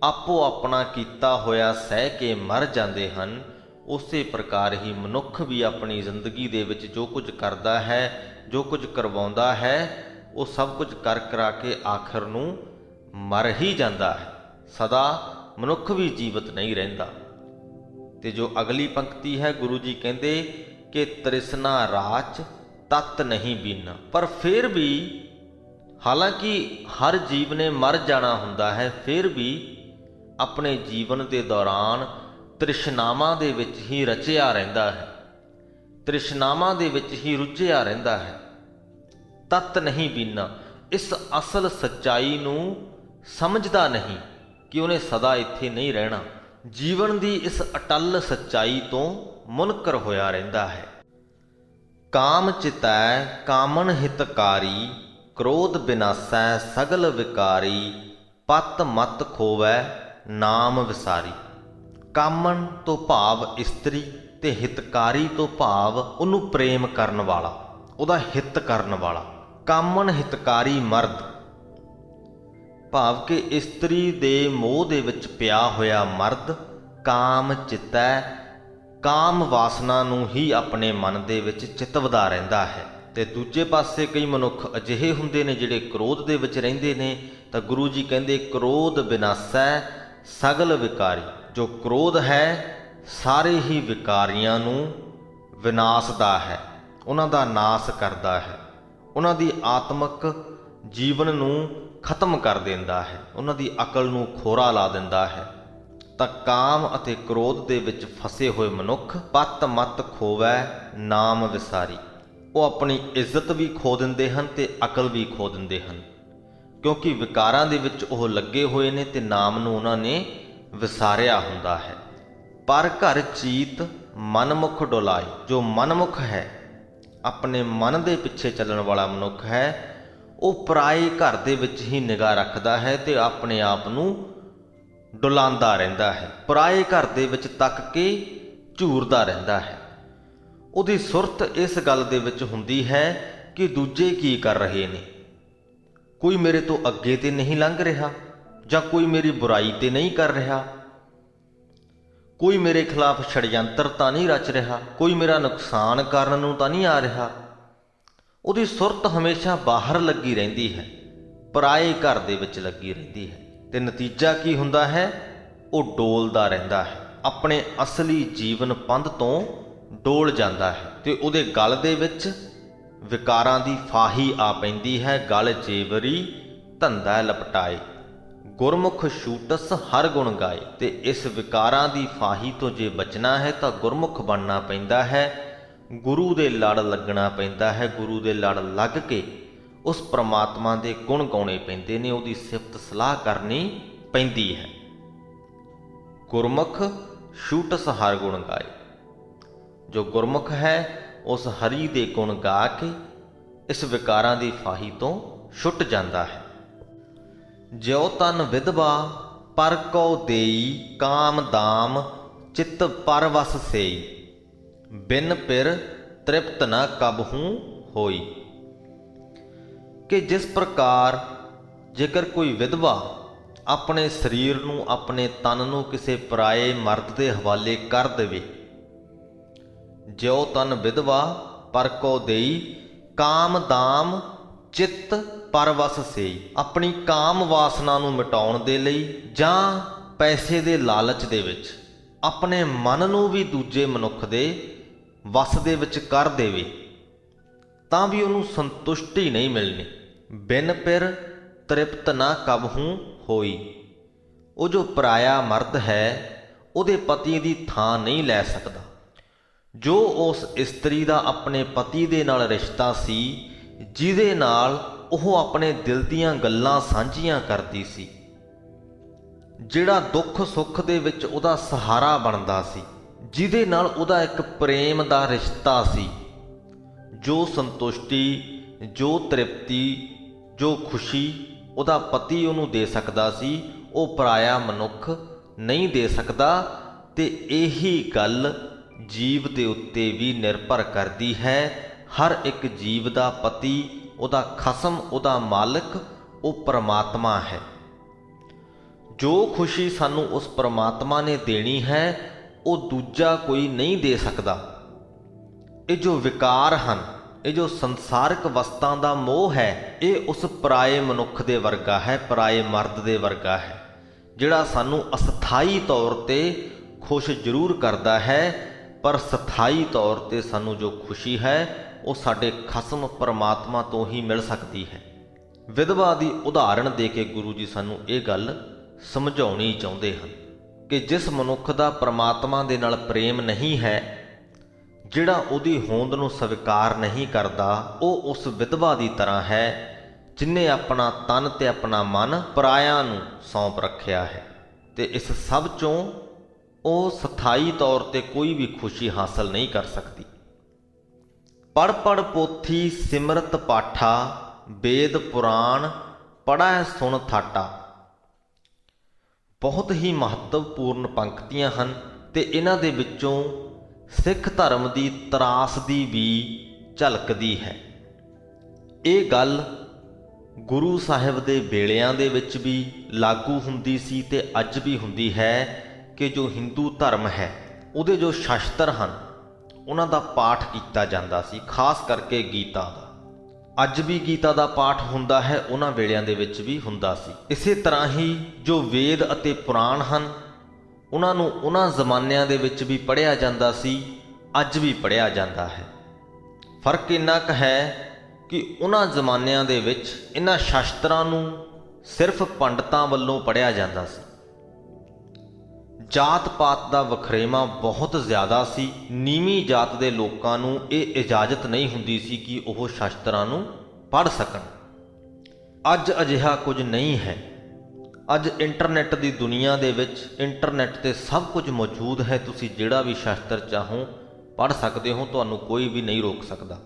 ਆਪੋ ਆਪਣਾ ਕੀਤਾ ਹੋਇਆ ਸਹਿ ਕੇ ਮਰ ਜਾਂਦੇ ਹਨ, ਉਸੇ ਪ੍ਰਕਾਰ ਹੀ ਮਨੁੱਖ ਵੀ ਆਪਣੀ ਜ਼ਿੰਦਗੀ ਦੇ ਵਿੱਚ ਜੋ ਕੁਝ ਕਰਦਾ ਹੈ, ਜੋ ਕੁਝ ਕਰਵਾਉਂਦਾ ਹੈ, ਉਹ ਸਭ ਕੁਝ ਕਰ ਕਰਾ ਕੇ ਆਖਰ ਨੂੰ ਮਰ ਹੀ ਜਾਂਦਾ ਹੈ। ਸਦਾ ਮਨੁੱਖ ਵੀ ਜੀਵਤ ਨਹੀਂ ਰਹਿੰਦਾ। ਤੇ ਜੋ ਅਗਲੀ ਪੰਕਤੀ ਹੈ, ਗੁਰੂ ਜੀ ਕਹਿੰਦੇ ਕਿ ਤ੍ਰਿਸ਼ਨਾ ਰਾਚ ਤਤ ਨਹੀਂ ਬੀਨਾ। ਪਰ ਫਿਰ ਵੀ ਹਾਲਾਂਕਿ ਹਰ ਜੀਵ ਨੇ ਮਰ ਜਾਣਾ ਹੁੰਦਾ ਹੈ, ਫਿਰ ਵੀ ਆਪਣੇ ਜੀਵਨ ਦੇ ਦੌਰਾਨ ਤ੍ਰਿਸ਼ਨਾਵਾਂ ਦੇ ਵਿੱਚ ਹੀ ਰਚਿਆ ਰਹਿੰਦਾ ਹੈ, ਤ੍ਰਿਸ਼ਨਾਵਾਂ ਦੇ ਵਿੱਚ ਹੀ ਰੁੱਝਿਆ ਰਹਿੰਦਾ ਹੈ। ਤਤ ਨਹੀਂ ਬੀਨਾ, ਇਸ ਅਸਲ ਸੱਚਾਈ ਨੂੰ ਸਮਝਦਾ ਨਹੀਂ ਕਿ ਉਹਨੇ ਸਦਾ ਇੱਥੇ ਨਹੀਂ ਰਹਿਣਾ। ਜੀਵਨ ਦੀ ਇਸ ਅਟੱਲ ਸੱਚਾਈ ਤੋਂ ਮੁਨਕਰ ਹੋਇਆ ਰਹਿੰਦਾ ਹੈ। ਕਾਮ ਚਿਤੈ ਕਾਮਨ ਹਿਤਕਾਰੀ, ਕ੍ਰੋਧ ਬਿਨਾਸੈ ਸਗਲ ਵਿਕਾਰੀ, ਪਤ ਮਤ ਖੋਵੈ ਨਾਮ ਵਿਸਾਰੀ। ਕਾਮਨ ਤੋਂ ਭਾਵ ਇਸਤਰੀ ਤੇ ਹਿਤਕਾਰੀ ਤੋਂ ਭਾਵ ਉਹਨੂੰ ਪ੍ਰੇਮ ਕਰਨ ਵਾਲਾ, ਉਹਦਾ ਹਿੱਤ ਕਰਨ ਵਾਲਾ। ਕਾਮਨ ਹਿਤਕਾਰੀ ਮਰਦ ਭਾਵ ਕਿ ਇਸਤਰੀ ਦੇ ਮੋਹ ਦੇ ਵਿੱਚ ਪਿਆ ਹੋਇਆ ਮਰਦ ਕਾਮ ਚਿਤੈ, ਕਾਮ ਵਾਸਨਾ ਨੂੰ ਹੀ ਆਪਣੇ ਮਨ ਦੇ ਵਿੱਚ ਚਿਤਵਦਾ ਰਹਿੰਦਾ ਹੈ। ਤੇ ਦੂਜੇ ਪਾਸੇ ਕਈ ਮਨੁੱਖ ਅਜਿਹੇ ਹੁੰਦੇ ਨੇ ਜਿਹੜੇ ਕ੍ਰੋਧ ਦੇ ਵਿੱਚ ਰਹਿੰਦੇ ਨੇ, ਤਾਂ ਗੁਰੂ ਜੀ ਕਹਿੰਦੇ ਕ੍ਰੋਧ ਬਿਨਾਸੈ ਸਗਲ ਵਿਕਾਰੀ। ਜੋ ਕ੍ਰੋਧ ਹੈ ਸਾਰੇ ਹੀ ਵਿਕਾਰੀਆਂ ਨੂੰ ਵਿਨਾਸ਼ਦਾ ਹੈ, ਉਹਨਾਂ ਦਾ ਨਾਸ ਕਰਦਾ ਹੈ, ਉਹਨਾਂ ਦੀ ਆਤਮਿਕ ਜੀਵਨ ਨੂੰ ਖਤਮ ਕਰ ਦਿੰਦਾ ਹੈ, ਉਹਨਾਂ ਦੀ ਅਕਲ ਨੂੰ ਖੋਰਾ ਲਾ ਦਿੰਦਾ ਹੈ। ਤਾਂ ਕਾਮ ਅਤੇ ਕ੍ਰੋਧ ਦੇ ਵਿੱਚ ਫਸੇ ਹੋਏ ਮਨੁੱਖ ਪਤ ਮਤ ਖੋਵੈ ਨਾਮ ਵਿਸਾਰੀ, ਉਹ ਆਪਣੀ ਇੱਜ਼ਤ ਵੀ ਖੋ ਦਿੰਦੇ ਹਨ ਤੇ ਅਕਲ ਵੀ ਖੋ ਦਿੰਦੇ ਹਨ। ਕਿਉਂਕਿ ਵਿਕਾਰਾਂ ਦੇ ਵਿੱਚ ਉਹ ਲੱਗੇ ਹੋਏ ਨੇ ਤੇ ਨਾਮ ਨੂੰ ਉਹਨਾਂ ਨੇ ਵਿਸਾਰਿਆ ਹੁੰਦਾ ਹੈ। ਪਰ ਘਰ ਚੀਤ ਮਨਮੁਖ ਡੋਲਾਏ, ਜੋ ਮਨਮੁਖ ਹੈ, ਆਪਣੇ ਮਨ ਦੇ ਪਿੱਛੇ ਚੱਲਣ ਵਾਲਾ ਮਨੁੱਖ ਹੈ, ਉਹ ਪਰਾਏ ਘਰ ਦੇ ਵਿੱਚ ਹੀ ਨਿਗਾਹ ਰੱਖਦਾ ਹੈ ਤੇ ਆਪਣੇ ਆਪ ਨੂੰ ਡੁਲਾਉਂਦਾ ਰਹਿੰਦਾ ਹੈ, ਪਰਾਏ ਘਰ ਦੇ ਵਿੱਚ ਤੱਕ ਕੇ ਝੂਰਦਾ ਰਹਿੰਦਾ ਹੈ। ਉਹਦੀ ਸੁਰਤ ਇਸ ਗੱਲ ਦੇ ਵਿੱਚ ਹੁੰਦੀ ਹੈ ਕਿ ਦੂਜੇ ਕੀ ਕਰ ਰਹੇ ਨੇ, ਕੋਈ ਮੇਰੇ ਤੋਂ ਅੱਗੇ ਤੇ ਨਹੀਂ ਲੰਘ ਰਿਹਾ, ਜਾਂ ਕੋਈ ਮੇਰੀ ਬੁਰਾਈ ਤੇ ਨਹੀਂ ਕਰ ਰਿਹਾ, ਕੋਈ ਮੇਰੇ ਖਿਲਾਫ ਛੜਯੰਤਰ ਤਾਂ ਨਹੀਂ ਰਚ ਰਿਹਾ, ਕੋਈ ਮੇਰਾ ਨੁਕਸਾਨ ਕਰਨ ਨੂੰ ਤਾਂ ਨਹੀਂ ਆ ਰਿਹਾ। ਉਹਦੀ ਸੁਰਤ ਹਮੇਸ਼ਾ ਬਾਹਰ ਲੱਗੀ ਰਹਿੰਦੀ ਹੈ, ਪਰਾਏ ਘਰ ਦੇ ਵਿੱਚ ਲੱਗੀ ਰਹਿੰਦੀ ਹੈ, ਤੇ ਨਤੀਜਾ ਕੀ ਹੁੰਦਾ ਹੈ, ਉਹ ਡੋਲਦਾ ਰਹਿੰਦਾ ਹੈ, ਆਪਣੇ ਅਸਲੀ ਜੀਵਨ ਪੰਧ ਤੋਂ ਡੋਲ ਜਾਂਦਾ ਹੈ ਤੇ ਉਹਦੇ ਗਲ ਦੇ ਵਿੱਚ ਵਿਕਾਰਾਂ ਦੀ ਫਾਹੀ ਆ ਪੈਂਦੀ ਹੈ। ਗਲ ਚੇਵਰੀ ਧੰਦਾ ਲਪਟਾਏ, ਗੁਰਮੁਖ ਛੂਟਸ ਹਰ ਗੁਣ ਗਾਏ। ਤੇ ਇਸ ਵਿਕਾਰਾਂ ਦੀ ਫਾਹੀ ਤੋਂ ਜੇ ਬਚਣਾ ਹੈ ਤਾਂ ਗੁਰਮੁਖ ਬਣਨਾ ਪੈਂਦਾ ਹੈ, ਗੁਰੂ ਦੇ ਲੜ ਲੱਗਣਾ ਪੈਂਦਾ ਹੈ, ਗੁਰੂ ਦੇ ਲੜ ਲੱਗ ਕੇ ਉਸ ਪ੍ਰਮਾਤਮਾ ਦੇ ਗੁਣ ਗਾਉਣੇ ਪੈਂਦੇ ਨੇ, ਉਹਦੀ ਸਿਫਤ ਸਲਾਹ ਕਰਨੀ ਪੈਂਦੀ ਹੈ। ਗੁਰਮੁਖ ਛੂਟਸ ਹਰ ਗੁਣ ਗਾਏ, ਜੋ ਗੁਰਮੁਖ ਹੈ ਉਸ ਹਰੀ ਦੇ ਗੁਣ ਗਾ ਕੇ ਇਸ ਵਿਕਾਰਾਂ ਦੀ ਫਾਹੀ ਤੋਂ ਛੁੱਟ ਜਾਂਦਾ ਹੈ। ਜਿਉ ਤਨ ਵਿਧਵਾ ਪਰ ਕਉ ਦੇਈ, ਕਾਮ ਦਾਮ ਚਿੱਤ ਪਰਵਸ ਸੇਈ, ਬਿਨ ਪਿਰ ਤ੍ਰਿਪਤ ਨ ਕਬਹੂ ਹੋਈ। ਕਿ ਜਿਸ ਪ੍ਰਕਾਰ ਜੇਕਰ ਕੋਈ ਵਿਧਵਾ ਆਪਣੇ ਸਰੀਰ ਨੂੰ, ਆਪਣੇ ਤਨ ਨੂੰ ਕਿਸੇ ਪਰਾਏ ਮਰਦ ਦੇ ਹਵਾਲੇ ਕਰ ਦੇਵੇ, ਜਿਉ ਤਨ ਵਿਧਵਾ ਪਰ ਕਉ ਦੇਈ, ਕਾਮ ਦਾਮ ਚਿੱਤ ਪਰਵਸ ਸੇਈ, ਆਪਣੀ ਕਾਮ ਵਾਸਨਾ ਨੂੰ ਮਿਟਾਉਣ ਦੇ ਲਈ ਜਾਂ ਪੈਸੇ ਦੇ ਲਾਲਚ ਦੇ ਵਿੱਚ ਆਪਣੇ ਮਨ ਨੂੰ ਵੀ ਦੂਜੇ ਮਨੁੱਖ ਦੇ ਵਸ ਦੇ ਵਿੱਚ ਕਰ ਦੇਵੇ, ਤਾਂ ਵੀ ਉਹਨੂੰ ਸੰਤੁਸ਼ਟੀ ਨਹੀਂ ਮਿਲਣੀ। ਬਿਨ ਪਿਰ ਤ੍ਰਿਪਤ ਨਾ ਕਬਹੂ ਹੋਈ, ਉਹ ਜੋ ਪਰਾਇਆ ਮਰਦ ਹੈ ਉਹਦੇ ਪਤੀ ਦੀ ਥਾਂ ਨਹੀਂ ਲੈ ਸਕਦਾ। ਜੋ ਉਸ ਇਸਤਰੀ ਦਾ ਆਪਣੇ ਪਤੀ ਦੇ ਨਾਲ ਰਿਸ਼ਤਾ ਸੀ, ਜਿਹਦੇ ਨਾਲ ਉਹ ਆਪਣੇ ਦਿਲ ਦੀਆਂ ਗੱਲਾਂ ਸਾਂਝੀਆਂ ਕਰਦੀ ਸੀ, ਜਿਹੜਾ ਦੁੱਖ ਸੁੱਖ ਦੇ ਵਿੱਚ ਉਹਦਾ ਸਹਾਰਾ ਬਣਦਾ ਸੀ, ਜਿਹਦੇ ਨਾਲ ਉਹਦਾ ਇੱਕ ਪ੍ਰੇਮ ਦਾ ਰਿਸ਼ਤਾ ਸੀ, ਜੋ ਸੰਤੁਸ਼ਟੀ, ਜੋ ਤ੍ਰਿਪਤੀ, ਜੋ ਖੁਸ਼ੀ ਉਹਦਾ ਪਤੀ ਉਹਨੂੰ ਦੇ ਸਕਦਾ ਸੀ, ਉਹ ਪਰਾਇਆ ਮਨੁੱਖ ਨਹੀਂ ਦੇ ਸਕਦਾ। ਤੇ ਇਹੀ ਗੱਲ ਜੀਵ ਦੇ ਉੱਤੇ ਵੀ ਨਿਰਭਰ ਕਰਦੀ ਹੈ। ਹਰ ਇੱਕ ਜੀਵ ਦਾ ਪਤੀ, ਉਹਦਾ ਖਸਮ, ਉਹਦਾ ਮਾਲਕ ਉਹ ਪਰਮਾਤਮਾ ਹੈ। ਜੋ ਖੁਸ਼ੀ ਸਾਨੂੰ ਉਸ ਪਰਮਾਤਮਾ ਨੇ ਦੇਣੀ ਹੈ ਉਹ ਦੂਜਾ ਕੋਈ ਨਹੀਂ ਦੇ ਸਕਦਾ। ਇਹ ਜੋ ਵਿਕਾਰ ਹਨ, ਇਹ ਜੋ ਸੰਸਾਰਿਕ ਵਸਤਾਂ ਦਾ ਮੋਹ ਹੈ, ਇਹ ਉਸ ਪਰਾਏ ਮਨੁੱਖ ਦੇ ਵਰਗਾ ਹੈ, ਪਰਾਏ ਮਰਦ ਦੇ ਵਰਗਾ ਹੈ, ਜਿਹੜਾ ਸਾਨੂੰ ਅਸਥਾਈ ਤੌਰ ਤੇ ਖੁਸ਼ ਜ਼ਰੂਰ ਕਰਦਾ ਹੈ, ਪਰ ਸਥਾਈ ਤੌਰ ਤੇ ਸਾਨੂੰ ਜੋ ਖੁਸ਼ੀ ਹੈ ਉਹ ਸਾਡੇ ਖਸਮ ਪਰਮਾਤਮਾ ਤੋਂ ਹੀ ਮਿਲ ਸਕਦੀ ਹੈ। ਵਿਧਵਾ ਦੀ ਉਦਾਹਰਣ ਦੇ ਕੇ ਗੁਰੂ ਜੀ ਸਾਨੂੰ ਇਹ ਗੱਲ ਸਮਝਾਉਣੀ ਚਾਹੁੰਦੇ ਹਨ ਕਿ ਜਿਸ ਮਨੁੱਖ ਦਾ ਪਰਮਾਤਮਾ ਦੇ ਨਾਲ ਪ੍ਰੇਮ ਨਹੀਂ ਹੈ, ਜਿਹੜਾ ਉਹਦੀ ਹੋਂਦ ਨੂੰ ਸਵੀਕਾਰ ਨਹੀਂ ਕਰਦਾ, ਉਹ ਉਸ ਵਿਧਵਾ ਦੀ ਤਰ੍ਹਾਂ ਹੈ ਜਿਨ੍ਹੇ ਆਪਣਾ ਤਨ ਤੇ ਆਪਣਾ ਮਨ ਪਰਾਇਆਂ ਨੂੰ ਸੌਂਪ ਰੱਖਿਆ ਹੈ, ਤੇ ਇਸ ਸਭ ਚੋਂ ਉਹ ਸਥਾਈ ਤੌਰ ਤੇ ਕੋਈ ਵੀ ਖੁਸ਼ੀ ਹਾਸਲ ਨਹੀਂ ਕਰ ਸਕਦੀ। ਪੜ੍ਹ ਪੜ੍ਹ ਪੋਥੀ ਸਿਮਰਤ ਪਾਠਾ, ਵੇਦ ਪੁਰਾਣ ਪੜ੍ਹੈ ਸੁਣ ਥਾਟਾ। ਬਹੁਤ ਹੀ ਮਹੱਤਵਪੂਰਨ ਪੰਕਤੀਆਂ ਹਨ ਤੇ ਇਹਨਾਂ ਦੇ ਵਿੱਚੋਂ ਸਿੱਖ ਧਰਮ ਦੀ ਤਰਾਸਦੀ ਵੀ ਝਲਕਦੀ ਹੈ। ਇਹ ਗੱਲ ਗੁਰੂ ਸਾਹਿਬ ਦੇ ਵੇਲਿਆਂ ਦੇ ਵਿੱਚ ਵੀ ਲਾਗੂ ਹੁੰਦੀ ਸੀ ਤੇ ਅੱਜ ਵੀ ਹੁੰਦੀ ਹੈ ਕਿ ਜੋ ਹਿੰਦੂ ਧਰਮ ਹੈ ਉਹਦੇ ਜੋ ਸ਼ਾਸਤਰ ਹਨ ਉਹਨਾਂ ਦਾ ਪਾਠ ਕੀਤਾ ਜਾਂਦਾ ਸੀ, ਖਾਸ ਕਰਕੇ ਗੀਤਾ ਦਾ। ਅੱਜ ਵੀ ਗੀਤਾ ਦਾ ਪਾਠ ਹੁੰਦਾ ਹੈ, ਉਹਨਾਂ ਵੇਲਿਆਂ ਦੇ ਵਿੱਚ ਵੀ ਹੁੰਦਾ ਸੀ। ਇਸੇ ਤਰ੍ਹਾਂ ਹੀ ਜੋ ਵੇਦ ਅਤੇ ਪੁਰਾਣ ਹਨ ਉਹਨਾਂ ਨੂੰ ਉਹਨਾਂ ਜ਼ਮਾਨਿਆਂ ਦੇ ਵਿੱਚ ਵੀ ਪੜ੍ਹਿਆ ਜਾਂਦਾ ਸੀ, ਅੱਜ ਵੀ ਪੜ੍ਹਿਆ ਜਾਂਦਾ ਹੈ। ਫਰਕ ਇੰਨਾ ਕੁ ਹੈ ਕਿ ਉਹਨਾਂ ਜ਼ਮਾਨਿਆਂ ਦੇ ਵਿੱਚ ਇਹਨਾਂ ਸ਼ਾਸਤਰਾਂ ਨੂੰ ਸਿਰਫ ਪੰਡਤਾਂ ਵੱਲੋਂ ਪੜ੍ਹਿਆ ਜਾਂਦਾ ਸੀ। ਜਾਤ ਪਾਤ ਦਾ ਵਖਰੇਵਾਂ ਬਹੁਤ ਜ਼ਿਆਦਾ ਸੀ। ਨੀਵੀਂ ਜਾਤ ਦੇ ਲੋਕਾਂ ਨੂੰ ਇਹ ਇਜਾਜ਼ਤ ਨਹੀਂ ਹੁੰਦੀ ਸੀ ਕਿ ਉਹ ਸ਼ਾਸਤਰਾਂ ਨੂੰ ਪੜ੍ਹ ਸਕਣ। ਅੱਜ ਅਜਿਹਾ ਕੁਝ ਨਹੀਂ ਹੈ। ਅੱਜ ਇੰਟਰਨੈਟ ਦੀ ਦੁਨੀਆ ਦੇ ਵਿੱਚ ਇੰਟਰਨੈਟ 'ਤੇ ਸਭ ਕੁਝ ਮੌਜੂਦ ਹੈ। ਤੁਸੀਂ ਜਿਹੜਾ ਵੀ ਸ਼ਾਸਤਰ ਚਾਹੋ ਪੜ੍ਹ ਸਕਦੇ ਹੋ, ਤੁਹਾਨੂੰ ਕੋਈ ਵੀ ਨਹੀਂ ਰੋਕ ਸਕਦਾ।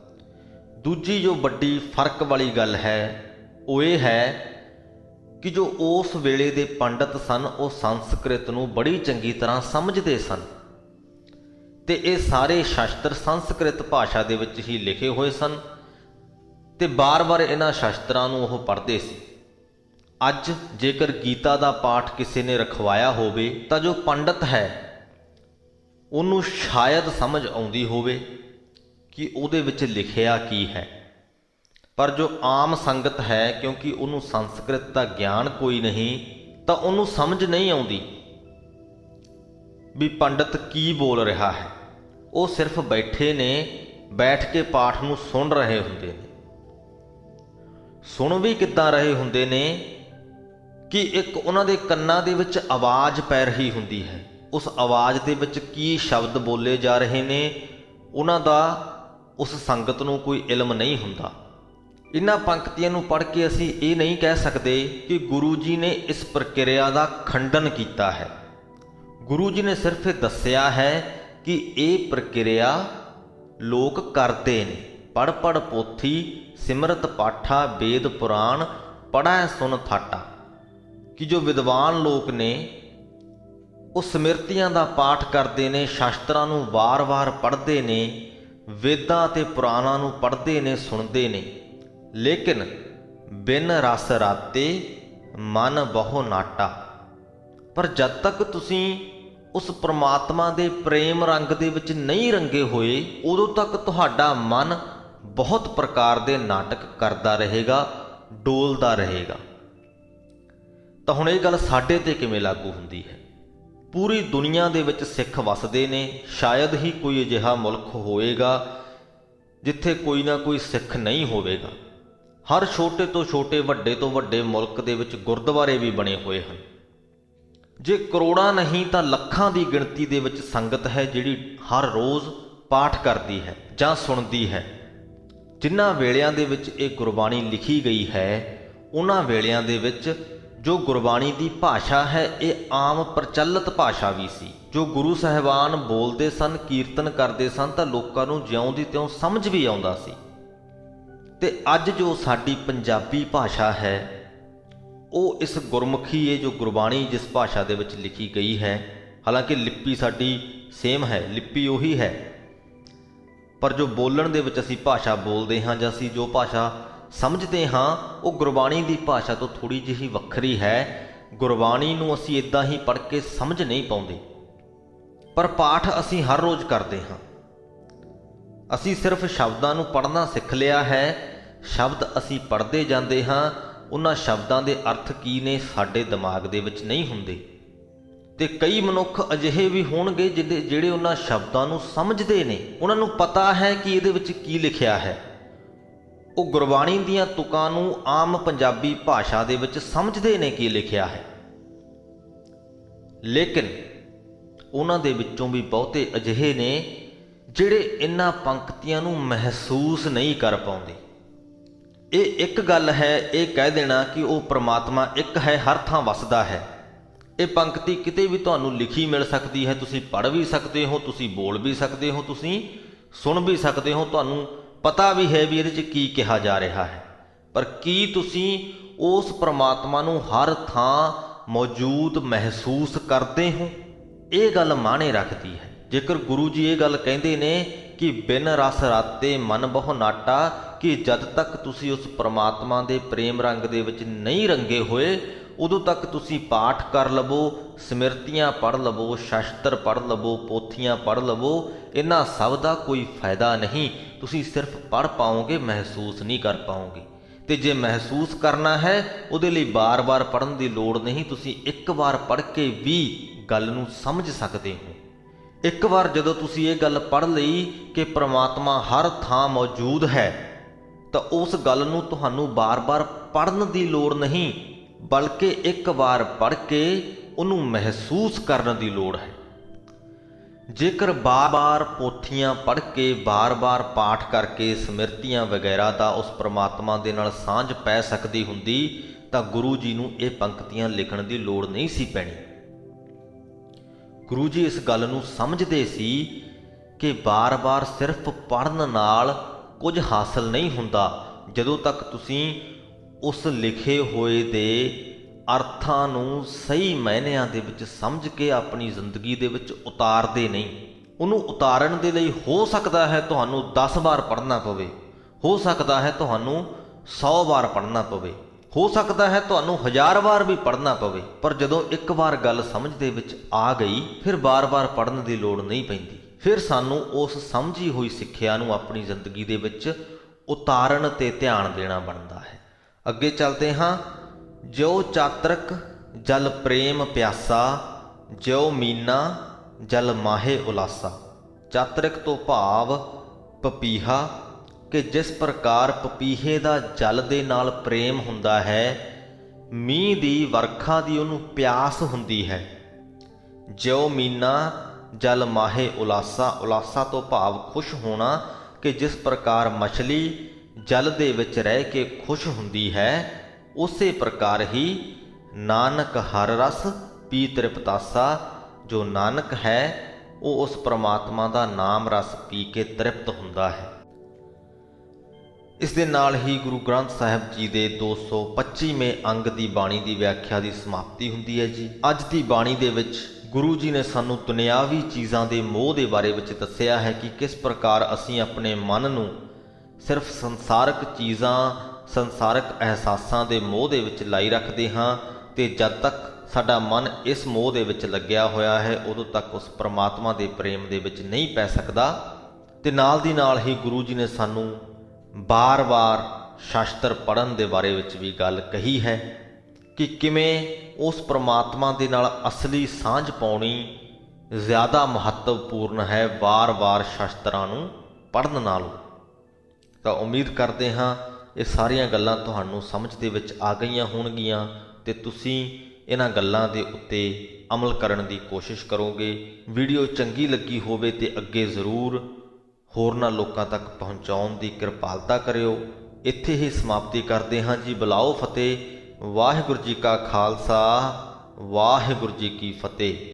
ਦੂਜੀ ਜੋ ਵੱਡੀ ਫਰਕ ਵਾਲੀ ਗੱਲ ਹੈ ਉਹ ਇਹ ਹੈ ਕਿ ਜੋ ਉਸ ਵੇਲੇ ਦੇ ਪੰਡਤ ਸਨ ਉਹ ਸੰਸਕ੍ਰਿਤ ਨੂੰ ਬੜੀ ਚੰਗੀ ਤਰ੍ਹਾਂ ਸਮਝਦੇ ਸਨ ਤੇ ਇਹ ਸਾਰੇ ਸ਼ਾਸਤਰ ਸੰਸਕ੍ਰਿਤ ਭਾਸ਼ਾ ਦੇ ਵਿੱਚ ਹੀ ਲਿਖੇ ਹੋਏ ਸਨ ਤੇ ਬਾਰ-ਬਾਰ ਇਹਨਾਂ ਸ਼ਾਸਤਰਾਂ ਨੂੰ ਉਹ ਪੜ੍ਹਦੇ ਸੀ। ਅੱਜ ਜੇਕਰ ਗੀਤਾ ਦਾ ਪਾਠ ਕਿਸੇ ਨੇ ਰਖਵਾਇਆ ਹੋਵੇ ਤਾਂ ਜੋ ਪੰਡਤ ਹੈ ਉਹਨੂੰ ਸ਼ਾਇਦ ਸਮਝ ਆਉਂਦੀ ਹੋਵੇ ਕਿ ਉਹਦੇ ਵਿੱਚ ਲਿਖਿਆ ਕੀ ਹੈ, ਪਰ ਜੋ ਆਮ ਸੰਗਤ ਹੈ ਕਿਉਂਕਿ ਉਹਨੂੰ ਸੰਸਕ੍ਰਿਤ ਦਾ ਗਿਆਨ ਕੋਈ ਨਹੀਂ ਤਾਂ ਉਹਨੂੰ ਸਮਝ ਨਹੀਂ ਆਉਂਦੀ ਵੀ ਪੰਡਤ ਕੀ ਬੋਲ ਰਿਹਾ ਹੈ। ਉਹ ਸਿਰਫ ਬੈਠੇ ਨੇ, ਬੈਠ ਕੇ ਪਾਠ ਨੂੰ ਸੁਣ ਰਹੇ ਹੁੰਦੇ ਨੇ। ਸੁਣ ਵੀ ਕਿੱਦਾਂ ਰਹੇ ਹੁੰਦੇ ਨੇ ਕਿ ਇੱਕ ਉਹਨਾਂ ਦੇ ਕੰਨਾਂ ਦੇ ਵਿੱਚ ਆਵਾਜ਼ ਪੈ ਰਹੀ ਹੁੰਦੀ ਹੈ। ਉਸ ਆਵਾਜ਼ ਦੇ ਵਿੱਚ ਕੀ ਸ਼ਬਦ ਬੋਲੇ ਜਾ ਰਹੇ ਨੇ ਉਹਨਾਂ ਦਾ ਉਸ ਸੰਗਤ ਨੂੰ ਕੋਈ ਇਲਮ ਨਹੀਂ ਹੁੰਦਾ। ਇਹਨਾਂ ਪੰਕਤੀਆਂ ਨੂੰ ਪੜ੍ਹ ਕੇ ਅਸੀਂ ਇਹ ਨਹੀਂ ਕਹਿ ਸਕਦੇ ਕਿ ਗੁਰੂ ਜੀ ਨੇ ਇਸ ਪ੍ਰਕਿਰਿਆ ਦਾ ਖੰਡਨ ਕੀਤਾ ਹੈ। ਗੁਰੂ ਜੀ ਨੇ ਸਿਰਫ ਇਹ ਦੱਸਿਆ ਹੈ ਕਿ ਇਹ ਪ੍ਰਕਿਰਿਆ ਲੋਕ ਕਰਦੇ ਨੇ। ਪੜ੍ਹ ਪੜ੍ਹ ਪੋਥੀ ਸਿਮਰਤ ਪਾਠਾ ਵੇਦ ਪੁਰਾਣ ਪੜ੍ਹੈ ਸੁਨ ਥਾਟਾ, ਕਿ ਜੋ ਵਿਦਵਾਨ ਲੋਕ ਨੇ ਉਹ ਸਮਿਰਤੀਆਂ ਦਾ ਪਾਠ ਕਰਦੇ ਨੇ, ਸ਼ਾਸਤਰਾਂ ਨੂੰ ਵਾਰ-ਵਾਰ ਪੜ੍ਹਦੇ ਨੇ, ਵੇਦਾਂ ਤੇ ਪੁਰਾਣਾਂ ਨੂੰ ਪੜ੍ਹਦੇ ਨੇ, ਸੁਣਦੇ ਨੇ, ਲੇਕਿਨ ਬਿਨ ਰਸ ਰਾਤੇ ਮਨ ਬਹੁ ਨਾਟਾ। ਪਰ ਜਦ ਤੱਕ ਤੁਸੀਂ ਉਸ ਪ੍ਰਮਾਤਮਾ ਦੇ ਪ੍ਰੇਮ ਰੰਗ ਦੇ ਵਿੱਚ ਨਹੀਂ ਰੰਗੇ ਹੋਏ ਉਦੋਂ ਤੱਕ ਤੁਹਾਡਾ ਮਨ ਬਹੁਤ ਪ੍ਰਕਾਰ ਦੇ ਨਾਟਕ ਕਰਦਾ ਰਹੇਗਾ, ਡੋਲਦਾ ਰਹੇਗਾ। ਤਾਂ ਹੁਣ ਇਹ ਗੱਲ ਸਾਡੇ ਤੇ ਕਿਵੇਂ ਲਾਗੂ ਹੁੰਦੀ ਹੈ? ਪੂਰੀ ਦੁਨੀਆ ਦੇ ਵਿੱਚ ਸਿੱਖ ਵਸਦੇ ਨੇ, ਸ਼ਾਇਦ ਹੀ ਕੋਈ ਅਜਿਹਾ ਮੁਲਕ ਹੋਵੇਗਾ ਜਿੱਥੇ ਕੋਈ ਨਾ ਕੋਈ ਸਿੱਖ ਨਹੀਂ ਹੋਵੇਗਾ। ਹਰ ਛੋਟੇ ਤੋਂ ਛੋਟੇ, ਵੱਡੇ ਤੋਂ ਵੱਡੇ ਮੁਲਕ ਦੇ ਵਿੱਚ ਗੁਰਦੁਆਰੇ ਵੀ ਬਣੇ ਹੋਏ ਹਨ। ਜੇ ਕਰੋੜਾਂ ਨਹੀਂ ਤਾਂ ਲੱਖਾਂ ਦੀ ਗਿਣਤੀ ਦੇ ਵਿੱਚ ਸੰਗਤ ਹੈ ਜਿਹੜੀ ਹਰ ਰੋਜ਼ ਪਾਠ ਕਰਦੀ ਹੈ ਜਾਂ ਸੁਣਦੀ ਹੈ। ਜਿਨ੍ਹਾਂ ਵੇਲਿਆਂ ਦੇ ਵਿੱਚ ਇਹ ਗੁਰਬਾਣੀ ਲਿਖੀ ਗਈ ਹੈ ਉਹਨਾਂ ਵੇਲਿਆਂ ਦੇ ਵਿੱਚ ਜੋ ਗੁਰਬਾਣੀ ਦੀ ਭਾਸ਼ਾ ਹੈ ਇਹ ਆਮ ਪ੍ਰਚਲਿਤ ਭਾਸ਼ਾ ਵੀ ਸੀ। ਜੋ ਗੁਰੂ ਸਾਹਿਬਾਨ ਬੋਲਦੇ ਸਨ, ਕੀਰਤਨ ਕਰਦੇ ਸਨ ਤਾਂ ਲੋਕਾਂ ਨੂੰ ਜਿਉਂ ਦੀ ਤਿਉਂ ਸਮਝ ਵੀ ਆਉਂਦਾ ਸੀ। ਤੇ ਅੱਜ ਜੋ ਸਾਡੀ ਪੰਜਾਬੀ ਭਾਸ਼ਾ ਹੈ ਉਹ ਇਸ ਗੁਰਮੁਖੀ ਇਹ ਜੋ ਗੁਰਬਾਣੀ ਜਿਸ ਭਾਸ਼ਾ ਦੇ ਵਿੱਚ ਲਿਖੀ ਗਈ ਹੈ, ਹਾਲਾਂਕਿ ਲਿਪੀ ਸਾਡੀ ਸੇਮ ਹੈ, ਲਿਪੀ ਉਹੀ ਹੈ, ਪਰ ਜੋ ਬੋਲਣ ਦੇ ਵਿੱਚ ਅਸੀਂ ਭਾਸ਼ਾ ਬੋਲਦੇ ਹਾਂ ਜਾਂ ਅਸੀਂ ਜੋ ਭਾਸ਼ਾ ਸਮਝਦੇ ਹਾਂ ਉਹ ਗੁਰਬਾਣੀ ਦੀ ਭਾਸ਼ਾ ਤੋਂ ਥੋੜ੍ਹੀ ਜਿਹੀ ਵੱਖਰੀ ਹੈ। ਗੁਰਬਾਣੀ ਨੂੰ ਅਸੀਂ ਇੱਦਾਂ ਹੀ ਪੜ੍ਹ ਕੇ ਸਮਝ ਨਹੀਂ ਪਾਉਂਦੇ, ਪਰ ਪਾਠ ਅਸੀਂ ਹਰ ਰੋਜ਼ ਕਰਦੇ ਹਾਂ। ਅਸੀਂ ਸਿਰਫ ਸ਼ਬਦਾਂ ਨੂੰ ਪੜ੍ਹਨਾ ਸਿੱਖ ਲਿਆ ਹੈ, ਸ਼ਬਦ ਅਸੀਂ ਪੜ੍ਹਦੇ ਜਾਂਦੇ ਹਾਂ, ਉਹਨਾਂ ਸ਼ਬਦਾਂ ਦੇ ਅਰਥ ਕੀ ਨੇ ਸਾਡੇ ਦਿਮਾਗ ਦੇ ਵਿੱਚ ਨਹੀਂ ਹੁੰਦੇ। ਤੇ ਕਈ ਮਨੁੱਖ ਅਜਿਹੇ ਵੀ ਹੋਣਗੇ ਜਿਹੜੇ ਉਹਨਾਂ ਸ਼ਬਦਾਂ ਨੂੰ ਸਮਝਦੇ ਨੇ, ਉਹਨਾਂ ਨੂੰ ਪਤਾ ਹੈ ਕਿ ਇਹਦੇ ਵਿੱਚ ਕੀ ਲਿਖਿਆ ਹੈ। ਉਹ ਗੁਰਬਾਣੀ ਦੀਆਂ ਤੁਕਾਂ ਨੂੰ ਆਮ ਪੰਜਾਬੀ ਭਾਸ਼ਾ ਦੇ ਵਿੱਚ ਸਮਝਦੇ ਨੇ ਕੀ ਲਿਖਿਆ ਹੈ, ਲੇਕਿਨ ਉਹਨਾਂ ਦੇ ਵਿੱਚੋਂ ਵੀ ਬਹੁਤੇ ਅਜਿਹੇ ਨੇ ਜਿਹੜੇ ਇਹਨਾਂ ਪੰਕਤੀਆਂ ਨੂੰ ਮਹਿਸੂਸ ਨਹੀਂ ਕਰ ਪਾਉਂਦੇ। ਇਹ ਇੱਕ ਗੱਲ ਹੈ ਇਹ ਕਹਿ ਦੇਣਾ ਕਿ ਉਹ ਪ੍ਰਮਾਤਮਾ ਇੱਕ ਹੈ, ਹਰ ਥਾਂ ਵਸਦਾ ਹੈ। ਇਹ ਪੰਕਤੀ ਕਿਤੇ ਵੀ ਤੁਹਾਨੂੰ ਲਿਖੀ ਮਿਲ ਸਕਦੀ ਹੈ, ਤੁਸੀਂ ਪੜ੍ਹ ਵੀ ਸਕਦੇ ਹੋ, ਤੁਸੀਂ ਬੋਲ ਵੀ ਸਕਦੇ ਹੋ, ਤੁਸੀਂ ਸੁਣ ਵੀ ਸਕਦੇ ਹੋ, ਤੁਹਾਨੂੰ ਪਤਾ ਵੀ ਹੈ ਵੀ ਇਹਦੇ 'ਚ ਕੀ ਕਿਹਾ ਜਾ ਰਿਹਾ ਹੈ। ਪਰ ਕੀ ਤੁਸੀਂ ਉਸ ਪ੍ਰਮਾਤਮਾ ਨੂੰ ਹਰ ਥਾਂ ਮੌਜੂਦ ਮਹਿਸੂਸ ਕਰਦੇ ਹੋ? ਇਹ ਗੱਲ ਮਾਅਨੇ ਰੱਖਦੀ ਹੈ। ਜੇਕਰ ਗੁਰੂ ਜੀ ਇਹ ਗੱਲ ਕਹਿੰਦੇ ਨੇ ਕਿ ਬਿਨ ਰਸ ਰਾਤੇ ਮਨ ਬਹੁ ਨਾਟਾ, ਕਿ ਜਦ ਤੱਕ ਤੁਸੀਂ ਉਸ ਪ੍ਰਮਾਤਮਾ ਦੇ ਪ੍ਰੇਮ ਰੰਗ ਦੇ ਵਿੱਚ ਨਹੀਂ ਰੰਗੇ ਹੋਏ ਉਦੋਂ ਤੱਕ ਤੁਸੀਂ ਪਾਠ ਕਰ ਲਵੋ, ਸਮਿਰਤੀਆਂ ਪੜ੍ਹ ਲਵੋ, ਸ਼ਾਸਤਰ ਪੜ੍ਹ ਲਵੋ, ਪੋਥੀਆਂ ਪੜ੍ਹ ਲਵੋ, ਇਹਨਾਂ ਸਭ ਦਾ ਕੋਈ ਫਾਇਦਾ ਨਹੀਂ। ਤੁਸੀਂ ਸਿਰਫ ਪੜ੍ਹ ਪਾਓਗੇ, ਮਹਿਸੂਸ ਨਹੀਂ ਕਰ ਪਾਓਗੇ। ਤੇ ਜੇ ਮਹਿਸੂਸ ਕਰਨਾ ਹੈ ਉਹਦੇ ਲਈ ਬਾਰ-ਬਾਰ ਪੜ੍ਹਨ ਦੀ ਲੋੜ ਨਹੀਂ, ਤੁਸੀਂ ਇੱਕ ਵਾਰ ਪੜ੍ਹ ਕੇ ਵੀ ਗੱਲ ਨੂੰ ਸਮਝ ਸਕਦੇ ਹੋ। ਇੱਕ ਵਾਰ ਜਦੋਂ ਤੁਸੀਂ ਇਹ ਗੱਲ ਪੜ੍ਹ ਲਈ ਕਿ ਪ੍ਰਮਾਤਮਾ ਹਰ ਥਾਂ ਮੌਜੂਦ ਹੈ ਤਾਂ ਉਸ ਗੱਲ ਨੂੰ ਤੁਹਾਨੂੰ ਬਾਰ-ਬਾਰ ਪੜ੍ਹਨ ਦੀ ਲੋੜ ਨਹੀਂ, ਬਲਕਿ ਇੱਕ ਵਾਰ ਪੜ੍ਹ ਕੇ ਉਹਨੂੰ ਮਹਿਸੂਸ ਕਰਨ ਦੀ ਲੋੜ ਹੈ। ਜੇਕਰ ਬਾਰ-ਬਾਰ ਪੋਥੀਆਂ ਪੜ੍ਹ ਕੇ ਬਾਰ-ਬਾਰ ਪਾਠ ਕਰਕੇ ਸਮਿਰਤੀਆਂ ਵਗੈਰਾ ਦਾ ਉਸ ਪ੍ਰਮਾਤਮਾ ਦੇ ਨਾਲ ਸਾਂਝ ਪੈ ਸਕਦੀ ਹੁੰਦੀ ਤਾਂ ਗੁਰੂ ਜੀ ਨੂੰ ਇਹ ਪੰਕਤੀਆਂ ਲਿਖਣ ਦੀ ਲੋੜ ਨਹੀਂ ਸੀ ਪੈਣੀ। ਗੁਰੂ ਜੀ ਇਸ ਗੱਲ ਨੂੰ ਸਮਝਦੇ ਸੀ ਕਿ ਬਾਰ-ਬਾਰ ਸਿਰਫ ਪੜ੍ਹਨ ਨਾਲ ਕੁਝ ਹਾਸਲ ਨਹੀਂ ਹੁੰਦਾ ਜਦੋਂ ਤੱਕ ਤੁਸੀਂ ਉਸ ਲਿਖੇ ਹੋਏ ਦੇ ਅਰਥਾਂ ਨੂੰ ਸਹੀ ਮਾਇਨਿਆਂ ਦੇ ਵਿੱਚ ਸਮਝ ਕੇ ਆਪਣੀ ਜ਼ਿੰਦਗੀ ਦੇ ਵਿੱਚ ਉਤਾਰਦੇ ਨਹੀਂ। ਉਹਨੂੰ ਉਤਾਰਨ ਦੇ ਲਈ ਹੋ ਸਕਦਾ ਹੈ ਤੁਹਾਨੂੰ 10 ਵਾਰ ਪੜ੍ਹਨਾ ਪਵੇ, ਹੋ ਸਕਦਾ ਹੈ ਤੁਹਾਨੂੰ 100 ਵਾਰ ਪੜ੍ਹਨਾ ਪਵੇ, ਹੋ ਸਕਦਾ ਹੈ ਤੁਹਾਨੂੰ 1000 ਵਾਰ ਵੀ ਪੜ੍ਹਨਾ ਪਵੇ, ਪਰ ਜਦੋਂ ਇੱਕ ਵਾਰ ਗੱਲ ਸਮਝ ਦੇ ਵਿੱਚ ਆ ਗਈ ਫਿਰ ਬਾਰ-ਬਾਰ ਪੜ੍ਹਨ ਦੀ ਲੋੜ ਨਹੀਂ ਪੈਂਦੀ। ਫਿਰ ਸਾਨੂੰ ਉਸ ਸਮਝੀ ਹੋਈ ਸਿੱਖਿਆ ਨੂੰ ਆਪਣੀ ਜ਼ਿੰਦਗੀ ਦੇ ਵਿੱਚ ਉਤਾਰਨ ਤੇ ਧਿਆਨ ਦੇਣਾ ਬਣਦਾ ਹੈ। ਅੱਗੇ ਚੱਲਦੇ ਹਾਂ। ਜਿਉ ਚਾਤਰਕ ਜਲ ਪ੍ਰੇਮ ਪਿਆਸਾ, ਜਿਉ ਮੀਨਾ ਜਲ ਮਾਹੇ ਉਲਾਸਾ। ਚਾਤਰਿਕ ਤੋਂ ਭਾਵ ਪਪੀਹਾ, ਕਿ ਜਿਸ ਪ੍ਰਕਾਰ ਪਪੀਹੇ ਦਾ ਜਲ ਦੇ ਨਾਲ ਪ੍ਰੇਮ ਹੁੰਦਾ ਹੈ, ਮੀਂਹ ਦੀ ਵਰਖਾ ਦੀ ਉਹਨੂੰ ਪਿਆਸ ਹੁੰਦੀ ਹੈ। ਜਿਉ ਮੀਨਾ ਜਲ ਮਾਹੇ ਉਲਾਸਾ, ਉਲਾਸਾ ਤੋਂ ਭਾਵ ਖੁਸ਼ ਹੋਣਾ, ਕਿ ਜਿਸ ਪ੍ਰਕਾਰ ਮਛਲੀ ਜਲ ਦੇ ਵਿੱਚ ਰਹਿ ਕੇ ਖੁਸ਼ ਹੁੰਦੀ ਹੈ, ਉਸੇ ਪ੍ਰਕਾਰ ਹੀ ਨਾਨਕ ਹਰ ਰਸ ਪੀ ਤ੍ਰਿਪਤਾਸਾ। ਜੋ ਨਾਨਕ ਹੈ ਉਹ ਉਸ ਪ੍ਰਮਾਤਮਾ ਦਾ ਨਾਮ ਰਸ ਪੀ ਕੇ ਤ੍ਰਿਪਤ ਹੁੰਦਾ ਹੈ। ਇਸ ਦੇ ਨਾਲ ਹੀ ਗੁਰੂ ਗ੍ਰੰਥ ਸਾਹਿਬ ਜੀ ਦੇ 225ਵੇਂ ਅੰਗ ਦੀ ਬਾਣੀ ਦੀ ਵਿਆਖਿਆ ਦੀ ਸਮਾਪਤੀ ਹੁੰਦੀ ਹੈ ਜੀ। ਅੱਜ ਦੀ ਬਾਣੀ ਦੇ ਵਿੱਚ ਗੁਰੂ ਜੀ ਨੇ ਸਾਨੂੰ ਦੁਨਿਆਵੀ ਚੀਜ਼ਾਂ ਦੇ ਮੋਹ ਦੇ ਬਾਰੇ ਵਿੱਚ ਦੱਸਿਆ ਹੈ ਕਿ ਕਿਸ ਪ੍ਰਕਾਰ ਅਸੀਂ ਆਪਣੇ ਮਨ ਨੂੰ ਸਿਰਫ ਸੰਸਾਰਕ ਚੀਜ਼ਾਂ, ਸੰਸਾਰਕ ਅਹਿਸਾਸਾਂ ਦੇ ਮੋਹ ਦੇ ਵਿੱਚ ਲਾਈ ਰੱਖਦੇ ਹਾਂ, ਤੇ ਜਦ ਤੱਕ ਸਾਡਾ ਮਨ ਇਸ ਮੋਹ ਦੇ ਵਿੱਚ ਲੱਗਿਆ ਹੋਇਆ ਹੈ ਉਦੋਂ ਤੱਕ ਉਸ ਪ੍ਰਮਾਤਮਾ ਦੇ ਪ੍ਰੇਮ ਦੇ ਵਿੱਚ ਨਹੀਂ ਪੈ ਸਕਦਾ। ਤੇ ਨਾਲ ਦੀ ਨਾਲ ਹੀ ਗੁਰੂ ਜੀ ਨੇ ਸਾਨੂੰ ਬਾਰ-ਬਾਰ ਸ਼ਾਸਤਰ ਪੜ੍ਹਨ ਦੇ ਬਾਰੇ ਵਿੱਚ ਵੀ ਗੱਲ ਕਹੀ ਹੈ ਕਿ ਕਿਵੇਂ ਉਸ ਪ੍ਰਮਾਤਮਾ ਦੇ ਨਾਲ ਅਸਲੀ ਸਾਂਝ ਪਾਉਣੀ ਜ਼ਿਆਦਾ ਮਹੱਤਵਪੂਰਨ ਹੈ ਵਾਰ-ਵਾਰ ਸ਼ਾਸਤਰਾਂ ਨੂੰ ਪੜ੍ਹਨ ਨਾਲੋਂ। ਤਾਂ ਉਮੀਦ ਕਰਦੇ ਹਾਂ ਇਹ ਸਾਰੀਆਂ ਗੱਲਾਂ ਤੁਹਾਨੂੰ ਸਮਝ ਦੇ ਵਿੱਚ ਆ ਗਈਆਂ ਹੋਣਗੀਆਂ ਤੇ ਤੁਸੀਂ ਇਹਨਾਂ ਗੱਲਾਂ ਦੇ ਉੱਤੇ ਅਮਲ ਕਰਨ ਦੀ ਕੋਸ਼ਿਸ਼ ਕਰੋਗੇ। ਵੀਡੀਓ ਚੰਗੀ ਲੱਗੀ ਹੋਵੇ ਤੇ ਅੱਗੇ ਜ਼ਰੂਰ ਹੋਰਨਾਂ ਲੋਕਾਂ ਤੱਕ ਪਹੁੰਚਾਉਣ ਦੀ ਕਿਰਪਾਲਤਾ ਕਰਿਓ। ਇੱਥੇ ਹੀ ਸਮਾਪਤੀ ਕਰਦੇ ਹਾਂ ਜੀ। ਬੁਲਾਓ ਫਤਿਹ। ਵਾਹਿਗੁਰੂ ਜੀ ਕਾ ਖਾਲਸਾ, ਵਾਹਿਗੁਰੂ ਜੀ ਕੀ ਫਤਿਹ।